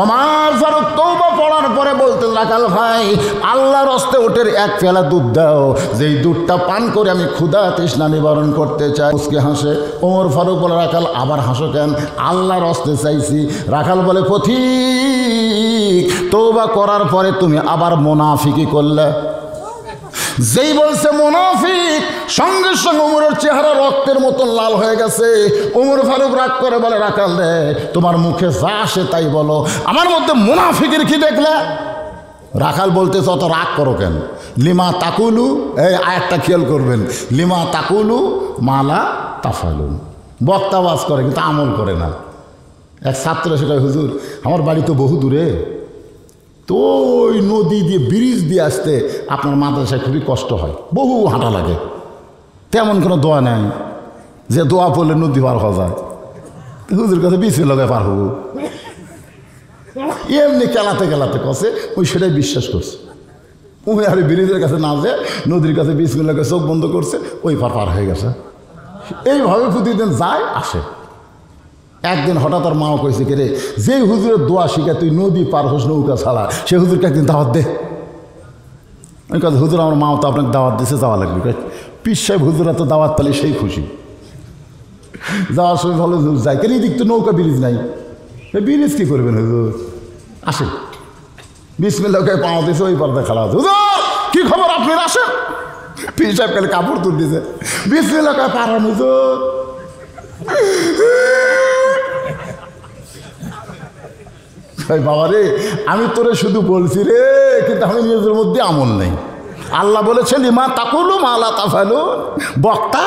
ওমর ফারুক তওবা পড়ার পরে বলতেন, রাখাল ভাই আল্লাহর হস্তে ওটের এক পেয়ালা দুধ দাও, যেই দুধটা পান করে আমি ক্ষুধা তৃষ্ণা নিবারণ করতে চাই। মুসকে হাসে। ওমর ফারুক বলে, রাখাল আবার হাসো কেন? আল্লাহর হস্তে চাইছি। রাখাল বলে, পথিক তওবা করার পরে তুমি আবার মুনাফিকি করলে। যেই বলছে মুনাফিক, সঙ্গে সঙ্গে ওমরের চেহারা রক্তের মতন লাল হয়ে গেছে। ওমর ফারুক রাগ করে বলে, রাখাল রে তোমার মুখে যা আসে তাই বলো, আমার মধ্যে মুনাফিকের কি দেখলে? রাখাল বলতেছে, অত রাগ করো কেন? লিমা তাকুলু, এই আয়াতটা খেয়াল করবেন, লিমা তাকুলু মালা তাফালুন। বক্তা ওয়াজ করে কিন্তু আমল করে না। এক ছাত্র সেটা, হুজুর আমার বাড়ি তো বহু দূরে, তো ওই নদী দিয়ে ব্রিজ দিয়ে আসতে আপনার মাদ্রাসায় খুবই কষ্ট হয়, বহু হাঁটা লাগে। তেমন কোনো দোয়া নেই যে দোয়া পড়লে নদী পার হওয়া যায়। হুজুর কাছে বিছু লাগায় পার হবো, এমনি খেলাতে খেলাতে কষে ওই সেটাই বিশ্বাস করছে। ওই আর ব্রিজের কাছে না যে নদীর কাছে বিছু লাগে চোখ বন্ধ করছে, ওই পার হয়ে গেছে। এইভাবে প্রতিদিন যায় আসে। একদিন হঠাৎ আর মাও কইছে, কে রে যে হুজুরের দোয়া শিখা তুই নদী পার হোস নৌকা ছাড়া, সে হুজুরকে একদিন দাওয়াত দে। ওই কথা, হুজুর আমার মাও তো আপনাকে দাওয়াত দিছে, যাওয়া লাগবে। পীর সাহেব হুজুরা তো দাওয়াত পেলে সেই খুশি, যাওয়ার সময় ভালো যায়। কেন এদিক তো নৌকা ব্রিজ নাই, ব্রিজ কী করবেন হুজুর? আসেন বিসমিল্লাহকে পাওয়া দিয়েছে, ওই পর্দা খেলা হচ্ছে। হুজুর কী খবর, আপনি আসেন। পীর সাহেব কালে কাপড় তুল দিছে, বিসমিল্লাহকে পারান হুজুর। বাবা রে, আমি তোরে শুধু বলছি রে, কিন্তু আমি নিজের মধ্যে আমল নেই। আল্লাহ বলেছেন লিমা তাকুলু মালা তাফালু। বক্তা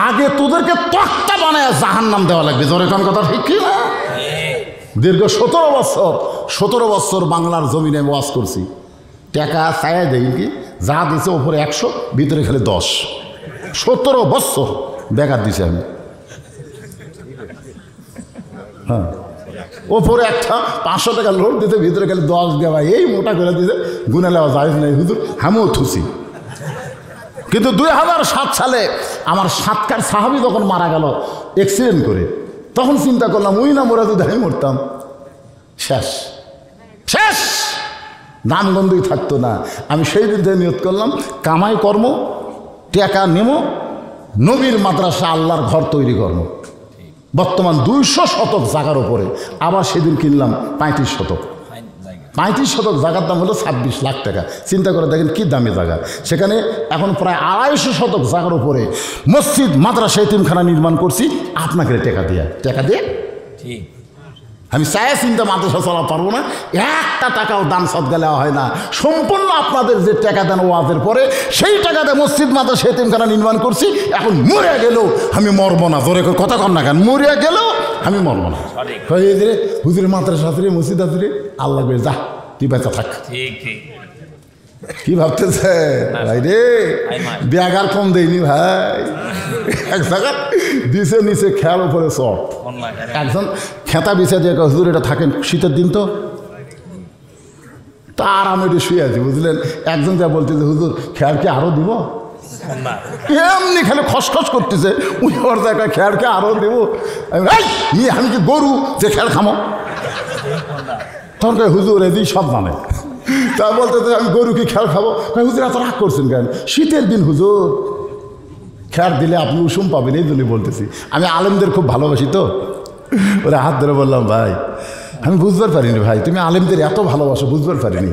আগে তোদেরকে তক্তা বানায় জাহান্নাম দেওয়া লাগবে। জোরে কোন কথা ঠিক কি না? দীর্ঘ 17 বছর বাংলার জমিনে ওয়াজ করছি। টাকা চায়া দেই কি, যা দিছে ওপরে 100, ভিতরে খেলে 10। 17 বছর বেকার দিছে আমি। হ্যাঁ, ওপরে একটা 500 টাকা লোড দিতে, ভিতরে গেলে 10 দেওয়া, এই মোটা করে দিতে গুনে নেওয়া যায় নাই হুজুর, আমিও থুসি। কিন্তু 2007 সালে আমার সাতকার সাহাবী যখন মারা গেল অ্যাক্সিডেন্ট করে, তখন চিন্তা করলাম ওই না মোরা যদি আমি মরতাম, শেষ শেষ, নামগন্ধই থাকতো না। আমি সেই দিন থেকে নিয়ত করলাম, কামাই কর্ম, টাকা নেমো, নবীর মাদ্রাসা আল্লাহর ঘর তৈরি কর্ম। বর্তমান 200 শতক জায়গার ওপরে, আবার সেদিন কিনলাম 35 শতক। 35 শতক জায়গার দাম হলো 26 লাখ টাকা। চিন্তা করে দেখেন কি দামি জায়গা। সেখানে এখন প্রায় 250 শতক জায়গার উপরে মসজিদ, মাদ্রাসা, এতিমখানা নির্মাণ করছি আপনাকে টাকা দিয়ে। ঠিক, আমি চাই চিন্তা মাদ্রাসা চালাতে পারবো না, একটা টাকাও দান সদকা দেওয়া হয় না। সম্পূর্ণ আপনাদের যে টাকা দেন ওয়াজের পরে, সেই টাকাতে মসজিদ, মাদ্রাসা, এতিমখানা নির্মাণ করছি। এখন মরে গেলেও আমি মরবো না। ধরে কথা কর না কেন, মরে গেলেও আমি মরবো না। হুজুরের মাদ্রাসা আছে রে, মসজিদ আছে রে, আল্লাহ করে যা তুই বেঁচে থাক। কি ভাবতেছে ভাই রে, ব্যাগার কম দেয়নি ভাই, এক জায়গা দিছে নিচে খেয়াল উপরে চট। একজন খেতা বিছা দিয়ে হুজুর এটা থাকেন শীতের দিন তো, তার আমি একটু শুয়ে আছি বুঝলেন। একজন যা বলতেছে হুজুর খেয়াল কি আরো দিব, এমনি খালি খসখস করতেছে, উনি ওর জায়গায় খেয়ালকে আরো দেবো। আমি কি গরু যে খেয়াল খামো? তখন হুজুর এদি সব জানে। তা বলতে আমি গরু কি খেয়াল খাবো? হুজুর এত রাগ করছেন কেন? শীতের দিন হুজুর খেয়াল দিলে আপনি উষুম পাবেন, এই জন্যই বলতেছি। আমি আলেমদের খুব ভালোবাসি তো। ওরা হাত ধরে বললাম, ভাই আমি বুঝবার পারিনি ভাই, তুমি আলেমদের এত ভালোবাসো, বুঝবার পারিনি।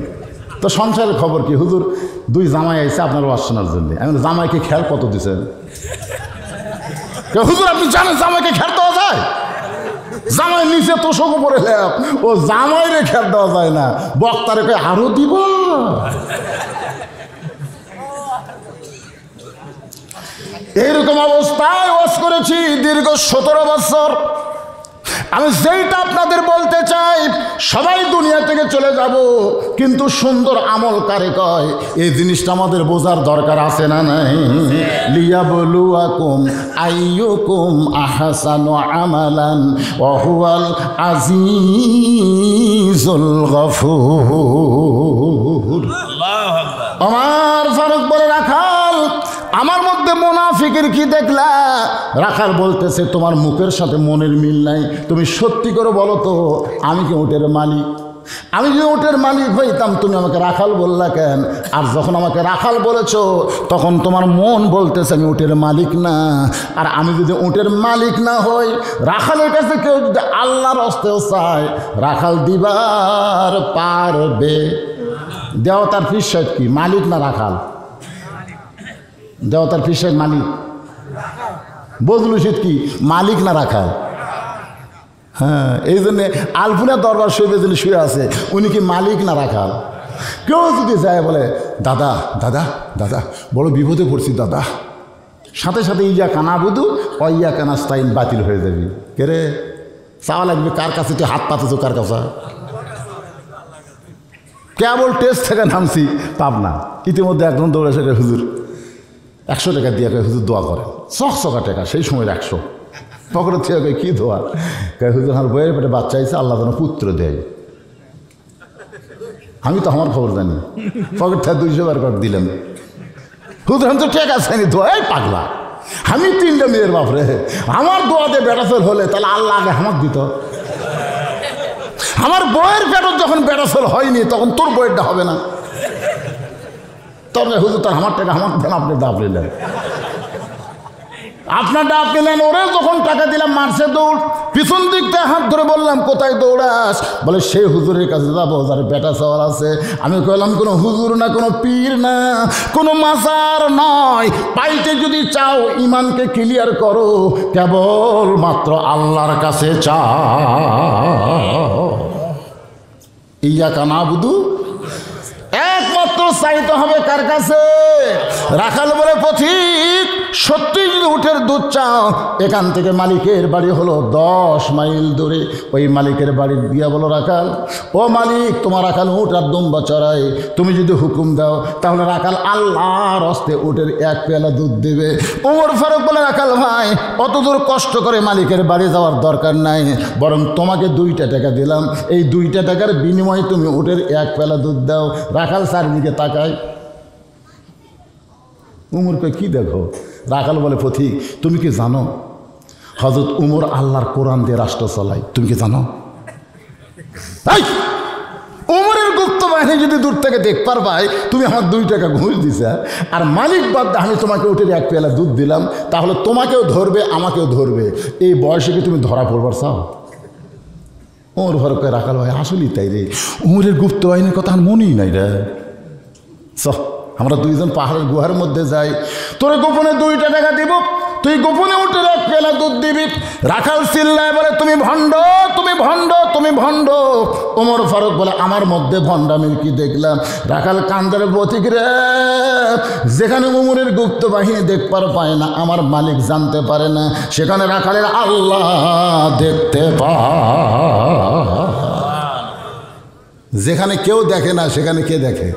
তো সংসারের খবর কি? হুজুর 2 জামাই আইছে আপনার ওয়াজ শোনার জন্য। আমি জামাইকে খেয়াল কত দিচ্ছেন? হুজুর আপনি জানেন জামাইকে খেয়াল দেওয়া যায়? জামাই নিচে তোষক উপরে লেপ, ও জামাইরে খেয়াল দেওয়া যায় না, বক্তারে কে আরো দিব। এইরকম অবস্থায় ওয়াজ করেছি দীর্ঘ 17 বছর। আমি যেইটা আপনাদের বলতে চাই, সবাই দুনিয়া থেকে চলে যাব, কিন্তু সুন্দর আমল কারে কয়, এই জিনিসটা আমাদের বোঝার দরকার আছে না নাই? লিয়াবলুয়াকুম আইয়ুকুম আহসানু আমালান ওয়া হুয়াল আজিজুল গফুর। আল্লাহু আকবার। ওমর ফারুক বলে, রাখাল আমার মধ্যে মুনাফিক মুনাফিকের কি দেখলা? রাখাল বলতেছে তোমার মুখের সাথে মনের মিল নাই, তুমি সত্যি করে বলো তো আমি কি উটের মালিক? আমি যদি উটের মালিক হইতাম তুমি আমাকে রাখাল বললা কেন? আর যখন আমাকে রাখাল বলেছো তখন তোমার মন বলতেছে আমি উটের মালিক না। আর আমি যদি উটের মালিক না হই, রাখালের কাছে কেউ যদি আল্লাহর হস্তেও চায়, রাখাল দিবার পারবে? দেওতার ফির সাহেব কি মালিক না রাখাল? দেওতার ফির সাহেব মালিক, বজলু শীত কি মালিক না রাখাল? হ্যাঁ, এই জন্যে আলপুরা দরবার শরীফে যিনি শুয়ে আছে উনি কি মালিক না রাখাল? কেউ যদি যায় বলে দাদা দাদা দাদা বড় বিপদে পড়ছি দাদা, সাথে সাথে ইয়া কানা বুধু ও ইয়া কানা স্টাইন বাতিল হয়ে যাবি। কে রে চাওয়া লাগবে কার কাছে? তুই হাত পাতেছো কার কাছে? কেবল টেস্ট থেকে নামছি পাবনা, ইতিমধ্যে একজন দৌড়ে এসে হুজুর 100 টাকা দিয়ে হুজুর দোয়া করেন, চকচকা টাকা, সেই সময় 100 পকেটের থেকে কি দোয়া? হুজুর আমার বইয়ের পেটে বাচ্চা হয়েছে, আল্লাহ যেন পুত্র দেয়। আমি তো আমার খবর জানি, পকেট থেকে 200 বার করে দিলাম। হুজুর আমি তো ঠিক আছে দোয়া, এই পাগলা আমি 3টা মেয়ের বাপরে, আমার দোয়াতে বেটাফেল হলে তাহলে আল্লাহ আগে আমাকে দিত। আমার বইয়ের পেটত যখন বেটাফেল হয়নি তখন তোর বইয়েরটা হবে না। তবে হুজুর তার আমার টাকা আমার দেন, আপনি ডাব নিলেন, আপনার ডাব নিলেন। ওরে যখন টাকা দিলাম মারছে দৌড়, পিছন দিক থেকে হাত ধরে বললাম কোথায় দৌড়াস? বলে সেই হুজুরের কাছে যাবো যার বেটা সওয়াল আছে। আমি কইলাম কোনো হুজুর না, কোনো পীর না, কোনো মাজার নয়, পাইতে যদি চাও ইমানকে ক্লিয়ার করো, কেবল মাত্র আল্লাহর কাছে চাও। ইয়াকা নাবুদু, একমাত্র চাইতে হবে কার কাছে? রাখাল বলে পথিক সত্যি যদি উটের দুধ চাও, এখান থেকে মালিকের বাড়ি হলো 10 মাইল দূরে। ওই মালিকের বাড়ি গিয়া বলো রাখাল, ও মালিক তোমার রাখাল উট আর দুম্বা চড়াই, তুমি যদি হুকুম দাও তাহলে রাখাল আল্লাহর হস্তে উটের 1 পেয়ালা দুধ দেবে। ওমর ফারুক বলে রাখাল ভাই অত দূর কষ্ট করে মালিকের বাড়ি যাওয়ার দরকার নাই, বরং তোমাকে 2টা টাকা দিলাম, এই 2টা টাকার বিনিময়ে তুমি উটের 1 পেয়ালা দুধ দাও। রাখাল চারদিকে তাকায়, উমরকে কি দেখো? রাখাল বলে পথিক তুমি কি জানো হযরত উমর আল্লাহর কোরআন দিয়ে রাষ্ট্র চালায়? তুমি কি জানো? উমরের গুপ্ত বাহিনী যদি দূর থেকে দেখ পারবাই তুমি আমার 2 টাকা ঘুষ দিছে, আর মালিক বাদ আমি তোমাকে উঠে 1 পেয়ালা দুধ দিলাম, তাহলে তোমাকেও ধরবে আমাকেও ধরবে। এই বয়সে কি তুমি ধরা পড়বার চাও? ওমর ফারুক রাখাল ভাই আসলেই তাই রে, উমরের গুপ্ত বাহিনীর কথা আর মনেই নাই রে। আমরা 2 জন পাহাড়ের গুহার মধ্যে যাই, তোরে গোপনে 2টা টাকা দিব, তুই গোপনে উঠে 1 পেলা দুধ দিবি। রাখাল চিল্লায় বলে তুমি ভণ্ড, তুমি ভণ্ড, তুমি ভণ্ড। ওমর ফারুক বলে আমার মধ্যে ভণ্ডামির কি দেখলাম? রাখাল কান্দারে পথিক রে, যেখানে উমরের গুপ্ত বাহিনী দেখবার পায় না, আমার মালিক জানতে পারে না, সেখানে রাখালের আল্লাহ দেখতে পায়। যেখানে কেউ দেখে না সেখানে কে দেখে?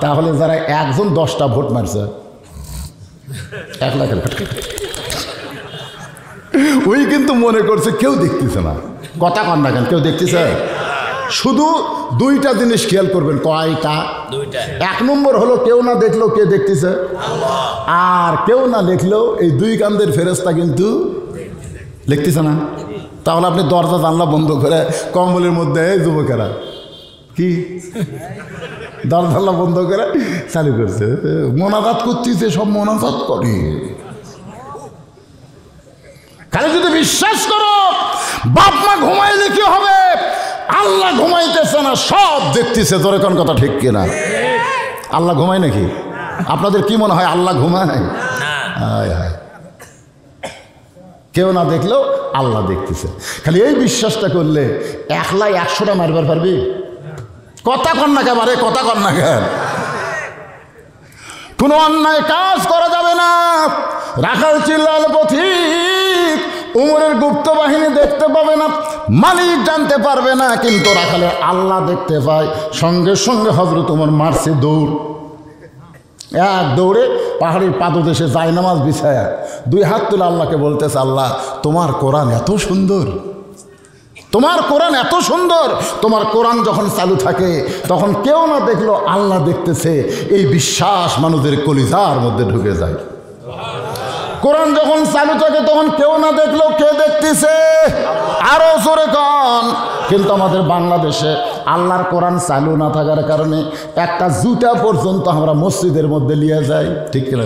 তাহলে যারা একজন 10টা ভোট মারছে 1 লাখের, ওই কিন্তু মনে করছে কেউ দেখতেছে না। কথা কন না কেন? কেউ দেখতেছে? শুধু 2টা জিনিস খেয়াল করবেন। কয়টা? 1 নম্বর হলো কেউ না দেখলেও কে দেখতেছে, আর কেউ না দেখলেও এই 2 কান্দের ফেরেশতা কিন্তু দেখতেছে না। তাহলে আপনি দরজা জানলা বন্ধ করে কম্বলের মধ্যে যুবকেরা কি দরজা বন্ধ করে চালু করছে, মোনাজাত করতেছে, সব মোনাজাত করে। খালি যদি বিশ্বাস করো বাপ মা ঘুমাইলে কি হবে? আল্লাহ ঘুমাইতেছে না, সব দেখতেছে। তোর কোন কথা ঠিক কিনা? আল্লাহ ঘুমায় নাকি? আপনাদের কি মনে হয় আল্লাহ ঘুমায়? হায় হায়, কেউ না দেখলেও আল্লাহ দেখতেছে। খালি এই বিশ্বাসটা করলে 100টা মারবার পারবি? কথা কন না কেন? আরে কথা কন না কেন? কোনো অন্যায় কাজ করা যাবে না। রাখাল চিল্লাল পথিক উমরের গুপ্ত বাহিনী দেখতে পাবে না, মালিক জানতে পারবে না, কিন্তু রাখালের আল্লাহ দেখতে পায়। সঙ্গে সঙ্গে হযরত উমর মারছে দৌড়, 1 দৌড়ে পাহাড়ের পাদদেশে জায়নামাজ বিছায়া 2 হাত তুলে আল্লাহকে বলতেছে, আল্লাহ তোমার কোরআন এত সুন্দর, তোমার কোরআন এত সুন্দর। তোমার কোরআন যখন চালু থাকে তখন কেউ না দেখলো আল্লাহ দেখতেছে, এই বিশ্বাস মানুষের কলিজার মধ্যে ঢুকে যায়। কোরআন যখন চালু থাকে তখন কেউ না দেখলেও কে দেখতেছে? আরো জোরে কন। কিন্তু আমাদের বাংলাদেশে আল্লাহর কোরআন চালু না থাকার কারণে একটা জুতা পর্যন্ত আমরা মসজিদের মধ্যে নিয়ে যাই। ঠিক কিনা?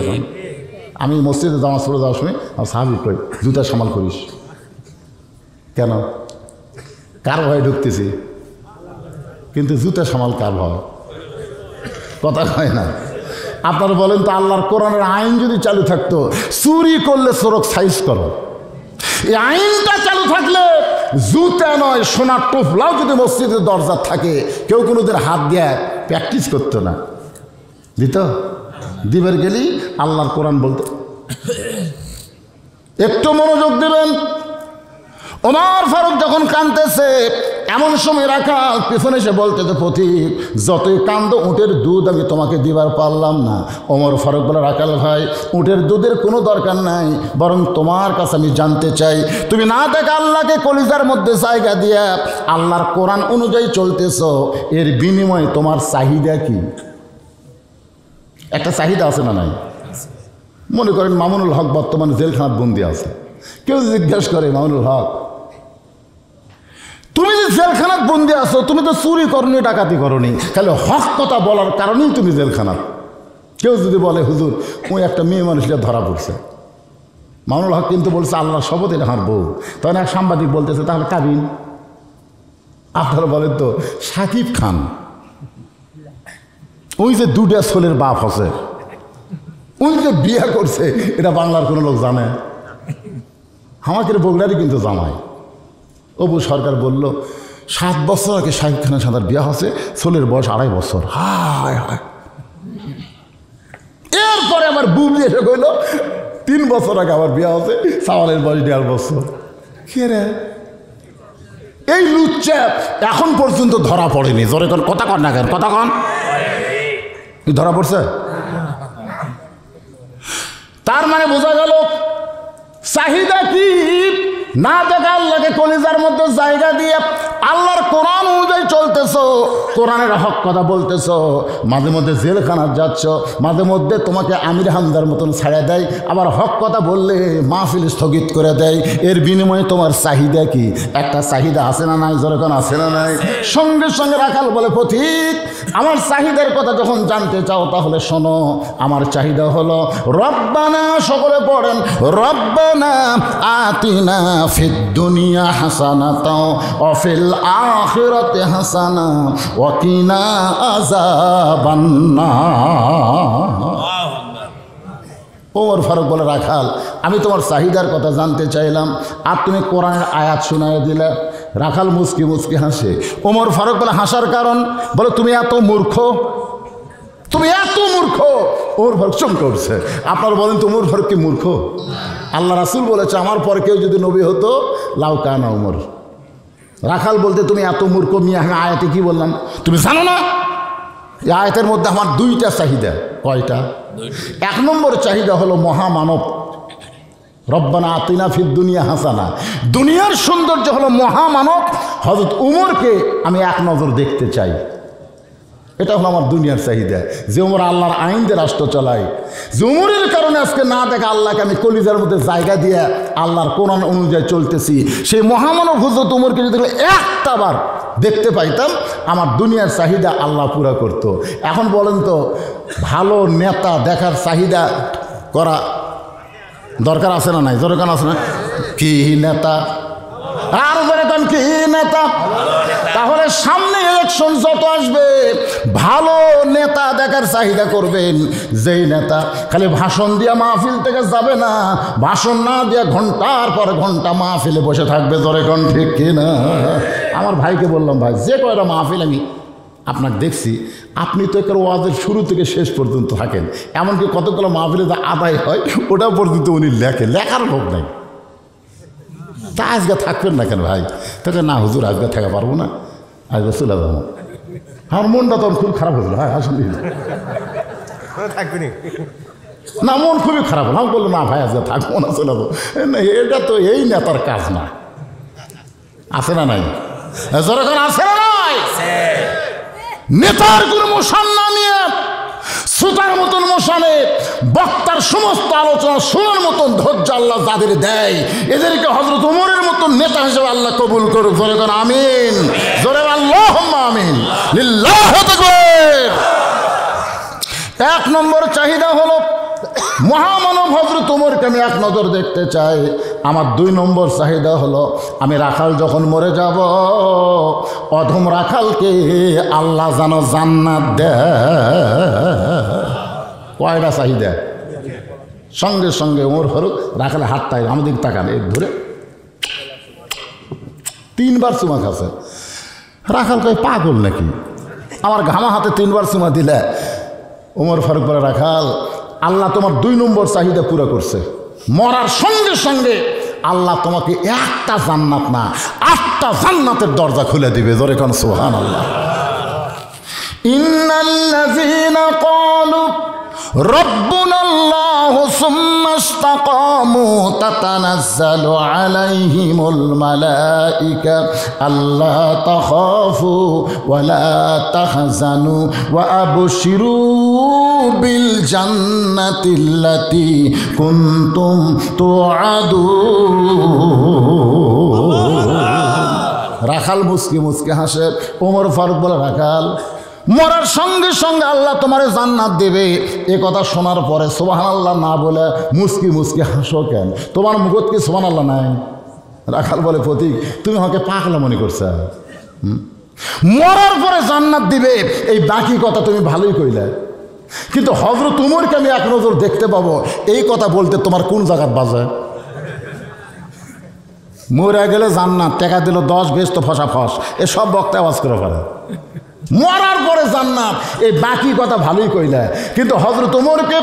আমি মসজিদে জামাত পড়ে যাওয়ার সময় আমার সাহাবি কই, জুতা সামাল করিস কেন? কার ভয়ে ঢুকতেছি? কিন্তু জুতা সামাল কার ভয়? কথা হয় না। আপনারা বলেন তো, আল্লাহর কোরআনের আইন যদি চালু থাকতো, চুরি করলে চোরক সাইজ করো, এই আইনটা চালু থাকলে জুতা নয় সোনার টোপলাও যদি মসজিদের দরজা থাকে, কেউ কোনোদিন হাত দিয়ে প্র্যাকটিস করতো না। দিত দিবের গেলি আল্লাহর কোরআন বলতো। একটু মনোযোগ দিবেন। ওমর ফারুক যখন কাঁদতেছে, এমন সময় রাখাল পেছনে এসে বলতেছে, পথিক যতই কান্দ উটের দুধ আমি তোমাকে দিবার পারলাম না। ওমর ফারুক বলে, রাখাল ভাই, উটের দুধের কোনো দরকার নাই, বরং তোমার কাছে আমি জানতে চাই, তুমি না দেখে আল্লাহকে কলিজার মধ্যে জায়গা দিয়া আল্লাহর কোরআন অনুযায়ী চলতেছ, এর বিনিময়ে তোমার চাহিদা কি? একটা চাহিদা আছে না নাই? মনে করেন মামুনুল হক বর্তমানে জেলখানাত বন্দি আছে। কেউ জিজ্ঞেস করে, মামুনুল হক, তুমি যে জেলখানাত বন্দি আছো, তুমি তো চুরি করনি, ডাকাতি করনি, তাহলে হক কথা বলার কারণেই তুমি জেলখানাত। কেউ যদি বলে, হুজুর ওই একটা মেয়ে মানুষটা ধরা পড়ছে, মামুনুল হক কিন্তু বলছে আল্লাহর শপথ এটা আমার বউ, তখন এক সাংবাদিক বলতেছে, তাহলে কাবিন? আপনারা বলেন তো, সাকিব খান ওই যে দুটা ছোলের বাপ আছে, ওই যে বিয়ে করছে, এটা বাংলার কোনো লোক জানে? আমাকে বগুড়ারই কিন্তু জামাই। অবু সরকার বলল, 7 বছর আগে সাকিব খানের সাথে বিয়ে হচ্ছে, ছোলের বয়স 2.5 বছর। হায় হায়। এরপরে আমার বুবলি এসে কইল, 3 বছর আগে আমার বিয়ে হচ্ছে, সাওয়ালের বয়স 1.5 বছর। কে রে? এই লুচ্চা এখন পর্যন্ত ধরা পড়েনি। জোরে কোন কথা কন না কেন? কথা কন। ধরা পড়ছে? তার মানে বোঝা গেল চাহিদা কি? না দেখা আল্লাহকে কলিজার মধ্যে জায়গা দিয়ে আল্লাহর কোরআন অনুযায়ী চলতেছ, কোরআনের হক কথা বলতেছ, মাঝে মধ্যে জেলখানার যাচ্ছ, মাঝে মধ্যে তোমাকে আমির হামদার মতন ছাড়া দেয়, আবার হক কথা বললে মাহফিল স্থগিত করে দেয়, এর বিনিময়ে তোমার চাহিদা কি? একটা চাহিদা আছে না নাই? যেরকম আছে না নাই? সঙ্গে সঙ্গে রাখাল বলে, পথিক আমার চাহিদার কথা যখন জানতে চাও তাহলে শোনো, আমার চাহিদা হলো রব্বানা, সকলে পড়েন, রব্বানা আতিনা ফিদ দুনিয়া হাসানাতাও ওয়া ফিল আখিরাতি হাসানা ওয়া কিনা আযাবান নার। ওমর ফারুক বলে, রাখাল আমি তোমার চাহিদার কথা জানতে চাইলাম, আর তুমি কোরআনের আয়াত শোনায় দিলে। রাখাল মুচকি মুচকি হাসে। ওমর ফারুক বলে, হাসার কারণ? বলে, তুমি এত মূর্খ, তুমি এত মূর্খ। ওমর ফারুক চমকে উঠছে। আপনারা বলেন তো, ওমর ফারুক কি মূর্খ? আল্লাহ রাসূল বলেছে, আমার পরে কেউ যদি নবী হতো, লাউ কানা ওমর। রাখাল বলতে, তুমি এত মূর্খ মিয়া, হ্যাঁ আয়াতে কি বললাম তুমি জানো না? এই আয়াতের মধ্যে আমার 2টা চাহিদা। কয়টা? 1 নম্বর চাহিদা হলো মহামানব, রব্বানা আতিনা ফিদ দুনিয়া হাসানা। দুনিয়ার সৌন্দর্য হলো মহামানব হযরত উমরকে আমি 1 নজর দেখতে চাই। এটা হলো আমার দুনিয়ার চাহিদা, যে উমর আল্লাহর আইন দিয়ে রাষ্ট্র চালায়, যে উমরের কারণে আজকে না দেখা আল্লাহকে আমি কলিজার মধ্যে জায়গা দিয়ে আল্লাহর কোরআন অনুযায়ী চলতেছি। সেই মহামানব হযরত উমরকে যদি একটা বার দেখতে পাইতাম, আমার দুনিয়ার চাহিদা আল্লাহ পুরা করত। এখন বলেন তো, ভালো নেতা দেখার চাহিদা করা দরকার আছে না নাই? দরকার আছে না? কি নেতা? আর দরকার কি নেতা? তাহলে সামনে ইলেকশন যত আসবে, ভালো নেতা দেখার চাহিদা করবেন। যেই নেতা খালি ভাষণ দিয়া মাহফিল থেকে যাবে না, ভাষণ না দিয়া ঘন্টার পর ঘন্টা মাহফিলে বসে থাকবে। দরকার ঠিক কিনা? আমার ভাইকে বললাম, ভাই যে কয়টা মাহফিল আমি আপনাকে দেখছি, আপনি তো একটা ওয়াজের শুরু থেকে শেষ পর্যন্ত থাকেন, এমনকি কতগুলো মাহফিলে যা আদায় হয় ওটা পর্যন্ত উনি লেখার লোক নাই। তা আজকে থাকবেন না কেন ভাই? তাকে না হুজুর আজকে থাকা পারবো না, আজকে চলে যাবো। আমার মনটা তখন খুব খারাপ হয়েছিল। হ্যাঁ আসলে থাকবেনি না, মন খুবই খারাপ হলো। আমি বললো, না ভাই আজকে থাকবো না, চলে যাবো। এটা তো এই নেতার কাজ না। আছে না নাই? যখন আছে না নাই, নেতার কোনো মোশন না নিয়ে সুতার মতন মশানে বক্তার সমস্ত আলোচনা শোনার মতন ধৈর্য আল্লাহ যাদের দেয়, এদেরকে হযরত ওমরের মতন নেতা হিসেবে আল্লাহ কবুল করুক। জোরে বলেন আমিন, জোরে আল্লাহুম্মা আমিন। লিল্লাহি তাকবীর। এক নম্বর চাহিদা হলো মহামানব হযরত ওমরকে আমি এক নজর দেখতে চাই। আমার 2 নম্বর চাহিদা হলো আমি রাখাল যখন মরে যাব, অধম রাখালকে আল্লাহ যেন জান্নাত দেয়। কয়টা চাহিদা? সঙ্গে সঙ্গে ওমর ফারুক রাখালে হাতটাই আমাদের তাকান, এই ধরে 3 বার চুমা খাচ্ছে। রাখাল কয় পাগল নাকি, আমার ঘামা হাতে 3 বার চুমা দিলে? ওমর ফারুক বলে, রাখাল আল্লাহ তোমার 2 নম্বর চাহিদা পুরো করছে। মরার সঙ্গে সঙ্গে আল্লাহ তোমাকে একটা জান্নাত না 8টা জান্নাতের দরজা খুলে দিবে। জোরে কোন সুবহানাল্লাহ। ইন্নাল্লাযীনা ক্বালু রব্বুনাল্লাহু সুম্মা ইসতাকামু তাতানাজ্জালু আলাইহিমুল মালাইকা আল্লা তাখাফু ওয়া লা তাহজানু ওয়া আবশিরু বিল জান্নাতিল্লাতী কুনতুম তুআদুন। রাখাল মুস্কি মুস্কি হাসে। ওমর ফারুক বলে, রাখাল মরার সঙ্গে সঙ্গে আল্লাহ তোমারে জান্নাত দেবে, এ কথা শোনার পরে সুবহানাল্লাহ না বলে মুস্কি মুস্কি হাসো কেন? তোমার মুখত কি সুবহানাল্লাহ নাই? রাখাল বলে, প্রতীক তুমি আমাকে পাগলা মনে করছো। মরার পরে জান্নাত দিবে এই বাকি কথা তুমি ভালোই কইলে, কিন্তু হযরত ওমরকে আমি এক নজর দেখতে পাবো, এই কথা বলতে তোমার কোন জায়গাত বাজে? মরে গেলে জান্নাত, টাকা দিল 10 বেশ তো ফসা ফস, এসব বক্তা আওয়াজ করে পারে। মরার পরে জান্নাত, এই বাকি কথা ভালোই কইলে, কিন্তু হযরত ওমরকে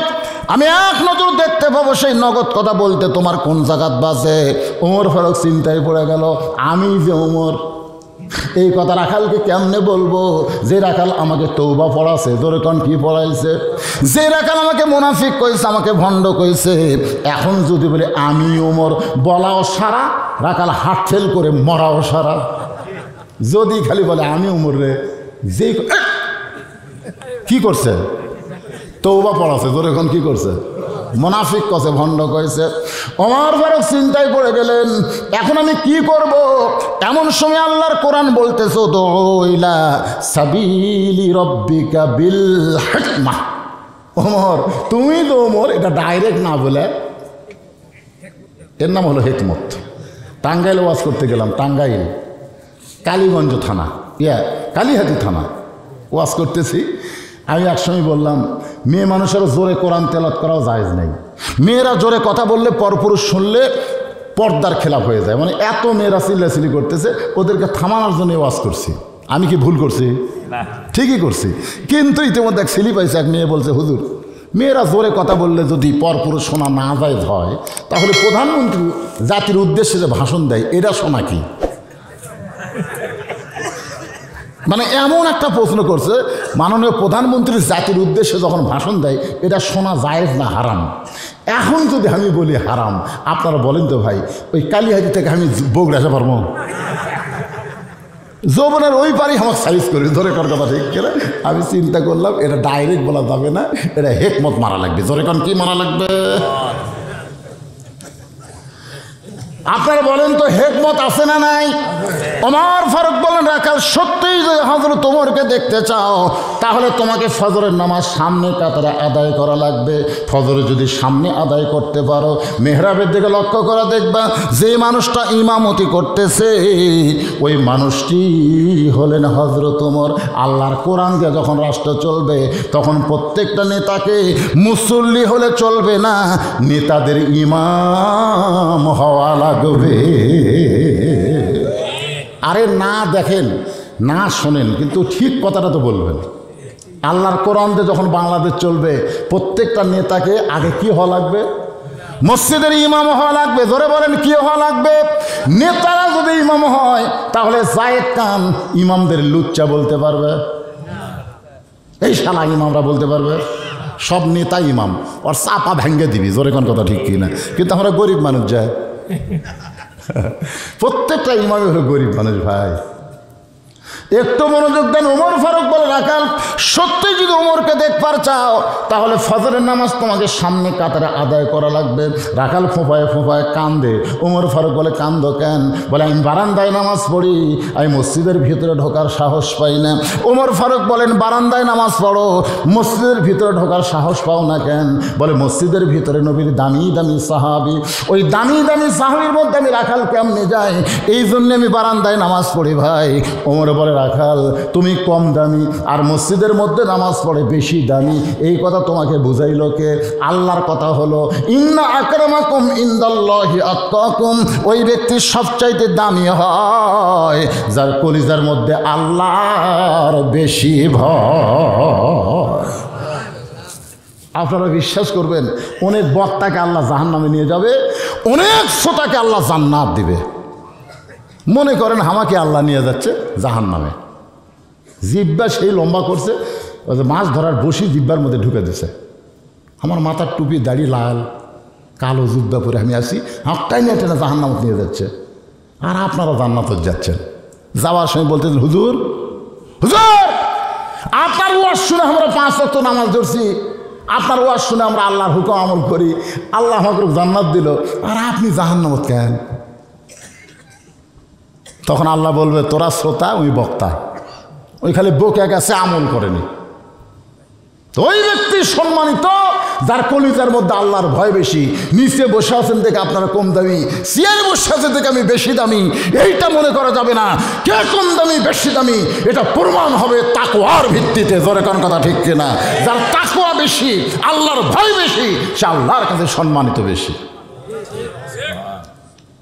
আমি এক নজর দেখতে পাবো, সেই নগদ কথা বলতে তোমার কোন জায়গাত বাজে? ওমর ফারুক চিন্তায় পড়ে গেল, আমি যে ওমর, এই কথা রাখালকে কেমনে বলবো? যে রাখাল আমাকে তওবা পড়াছে, জোরে কোন কি পড়াইছে? যে রাখাল আমাকে মুনাফিক কইছে, আমাকে ভণ্ড কইছে, এখন যদি বলে আমি ওমর, বলাও সারা, রাখাল হাত ফেল করে মরাও সারা। যদি খালি বলে আমি ওমর রে, যে কি করছে? তওবা পড়াছে, জোরে কোন কি করছে? মুনাফিক কইছে, ভণ্ড কইছে। ওমর ফারুক চিন্তায় পড়ে গেলেন, এখন আমি কি করব? এমন সময় আল্লাহর কোরআন বলতেছো, দুইলা সাবিলি রব্বিকা বিল হিকমাহ। ওমর তুমি তো ওমর, এটা ডাইরেক্ট না বলে এর নাম হলো হিকমত। টাঙ্গাইলে ওয়াজ করতে গেলাম, টাঙ্গাইল কালীগঞ্জ থানা, কালীহাতি থানা ওয়াজ করতেছি। আমি একসময় বললাম, মেয়ে মানুষেরও জোরে কোরআন তেলাওয়াত করাও জায়েজ নেই। মেয়েরা জোরে কথা বললে, পরপুরুষ শুনলে পর্দার খেলাপ হয়ে যায়। মানে এত মেয়েরা চিল্লাচিল্লি করতেছে, ওদেরকে থামানোর জন্য ওয়াজ করছি। আমি কি ভুল করছি? ঠিকই করছি। কিন্তু ইতিমধ্যে এক ছেলে পাইছে, এক মেয়ে বলছে, হুজুর মেয়েরা জোরে কথা বললে যদি পরপুরুষ শোনা না জায়েজ হয়, তাহলে প্রধানমন্ত্রী জাতির উদ্দেশ্যে যে ভাষণ দেয়, এটা শোনা কি? মানে এমন একটা প্রশ্ন করছে, মাননীয় প্রধানমন্ত্রী জাতির উদ্দেশ্যে যখন ভাষণ দেয়, এটা শোনা জায়েজ না হারাম? এখন যদি আমি বলি হারাম, আপনারা বলেন তো ভাই, ওই কালীহাতি থেকে আমি বগুড়া আসতে পারবো? যৌবনের ওই পারি আমার সাইজ করি, ধরে কর কথা ঠিক কিনা? আমি চিন্তা করলাম, এটা ডাইরেক্ট বলা যাবে না, এটা হেকমত মারা লাগবে। ধরে কন কি মারা লাগবে? আপনারা বলেন তো, হেকমত আছে না নাই? ওমর ফারুক বলেন, রাখাল সত্যিই যদি হযরত ওমরকে দেখতে চাও, তাহলে তোমাকে ফজরের নামাজ সামনে কাতারে আদায় করা লাগবে। ফজরে যদি সামনে আদায় করতে পারো, মেহরাবের দিকে লক্ষ্য করা দেখবা, যে মানুষটা ইমামতি করতেছে ওই মানুষটি হলেন হযরত ওমর। আল্লাহর কোরআন দিয়ে যখন রাষ্ট্র চলবে, তখন প্রত্যেকটা নেতাকে মুসল্লি হলে চলবে না, নেতাদের ইমাম হওয়া লাগবে। আরে না দেখেন, না শোনেন, কিন্তু ঠিক কথাটা তো বলবেন। আল্লাহর কোরআন দিয়ে যখন বাংলাদেশ চলবে, প্রত্যেকটা নেতাকে আগে কি হওয়া লাগবে? মসজিদের ইমাম হওয়া লাগবে। ধরে বলেন কি হওয়া লাগবে? নেতারা যদি ইমাম হয়, তাহলে জায়েদ খান ইমামদের লুচ্চা বলতে পারবে, এই শালা ইমামরা বলতে পারবে। সব নেতা ইমাম, ওর চাপা ভেঙ্গে দিবি। জোরে কোন কথা ঠিক কিনা? কিন্তু আমরা গরিব মানুষ যায়, প্রত্যেকটা ইমামই হলো গরিব মানুষ ভাই। একটু মনোযোগ দেন। ওমর ফারুক বলে, রাখাল সত্যি যদি ওমরকে দেখবার চাও তাহলে ফজরের নামাজ তোমাকে সামনে কাতারে আদায় করা লাগবে। রাখাল ফোঁপায় ফোঁপায় কান্দে। ওমর ফারুক বলে, কান্দো কেন? বলে, আমি বারান্দায় নামাজ পড়ি, আমি মসজিদের ভিতরে ঢোকার সাহস পাই না। ওমর ফারুক বলেন, বারান্দায় নামাজ পড়ো, মসজিদের ভিতরে ঢোকার সাহস পাও না কেন? বলে, মসজিদের ভিতরে নবীর দামি দামি সাহাবি, ওই দামি দামি সাহাবির মধ্যে আমি রাখাল কেমনে যাই, এই জন্য আমি বারান্দায় নামাজ পড়ি ভাই। ওমর বলে, রাখাল তুমি কম দামি আর মসজিদের মধ্যে নামাজ পড়ে বেশি দামি, এই কথা তোমাকে বুঝাইলো কে? আল্লাহর কথা হলো, ইন্না আকরামাকুম ইনদাল্লাহি আতকাকুম, ওই ব্যক্তি সবচাইতে দামি হয় যার কলিজার মধ্যে আল্লাহর বেশি ভয়। আপনারা বিশ্বাস করবেন, অনেক বক্তাকে আল্লাহ জাহান্নামে নিয়ে যাবে, অনেক শ্রোতাকে আল্লাহ জান্নাত দিবে। মনে করেন আমাকে আল্লাহ নিয়ে যাচ্ছে জাহান্নামে, জিব্বা সেই লম্বা করছে, মাছ ধরার বসি জিব্বার মধ্যে ঢুকে দিছে, আমার মাথার টুপি দাড়ি লাল, কালো জিব্বা পরে আমি আসি, হাঁকটাই নিয়ে টেনে জাহান্নামত নিয়ে যাচ্ছে, আর আপনারা জান্নাত যাচ্ছেন। যাওয়ার সময় বলতেছেন, হুজুর হুজুর আপনার ওয়াজ শুনে আমরা 5 ওয়াক্ত নামাজ ধরছি, আপনার ওয়াজ শুনে আমরা আল্লাহর হুকুম আমল করি, আল্লাহ আমাকে জান্নাত দিল, আর আপনি জাহান্নামত কেন? তখন আল্লাহ বলবে, তোরা শ্রোতা, ওই বক্তা, ওই খালি বকে গেছে, আমল করেনি। তো ওই ব্যক্তি সম্মানিত যার কলিজার মধ্যে আল্লাহর ভয় বেশি। নিচে বসে আছেন দেখে আপনারা কম দামি, চেয়ারে বসে আছেন দেখে আমি বেশি দামি, এইটা মনে করা যাবে না। কে কম দামি বেশি দামি এটা প্রমাণ হবে তাকওয়ার ভিত্তিতে। জোরে কোন কথা ঠিক কিনা? যার তাকওয়া বেশি, আল্লাহর ভয় বেশি, সে আল্লাহর কাছে সম্মানিত বেশি।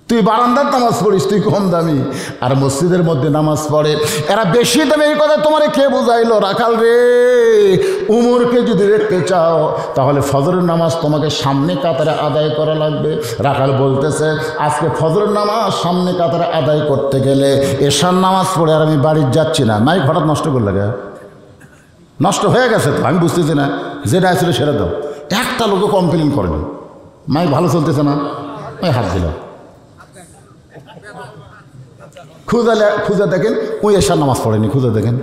তুই বারান্দার নামাজ পড়িস, তুই কম দামি, আর মসজিদের মধ্যে নামাজ পড়ে এরা বেশি দামি। এই কথা তোমারে কে বুঝাইলো? রাখাল রে, উমরকে যদি দেখতে চাও তাহলে ফজরের নামাজ তোমাকে সামনে কাতারে আদায় করা লাগবে। রাখাল বলতেছে, আজকে ফজরের নামাজ সামনে কাতারে আদায় করতে গেলে এশার নামাজ পড়ে আর আমি বাড়ির যাচ্ছি না। মাইক হঠাৎ নষ্ট করলে গে? নষ্ট হয়ে গেছে তো, আমি বুঝতেছি না, যেটা আসলে সেটা দাও। একটা লোকও কমপ্লেন করেনি, মাইক ভালো চলতেছে না, ওই হাত দিলাম। খুঁজে দেখেন, ওই এশার নামাজ পড়েনি, খুঁজে দেখেন।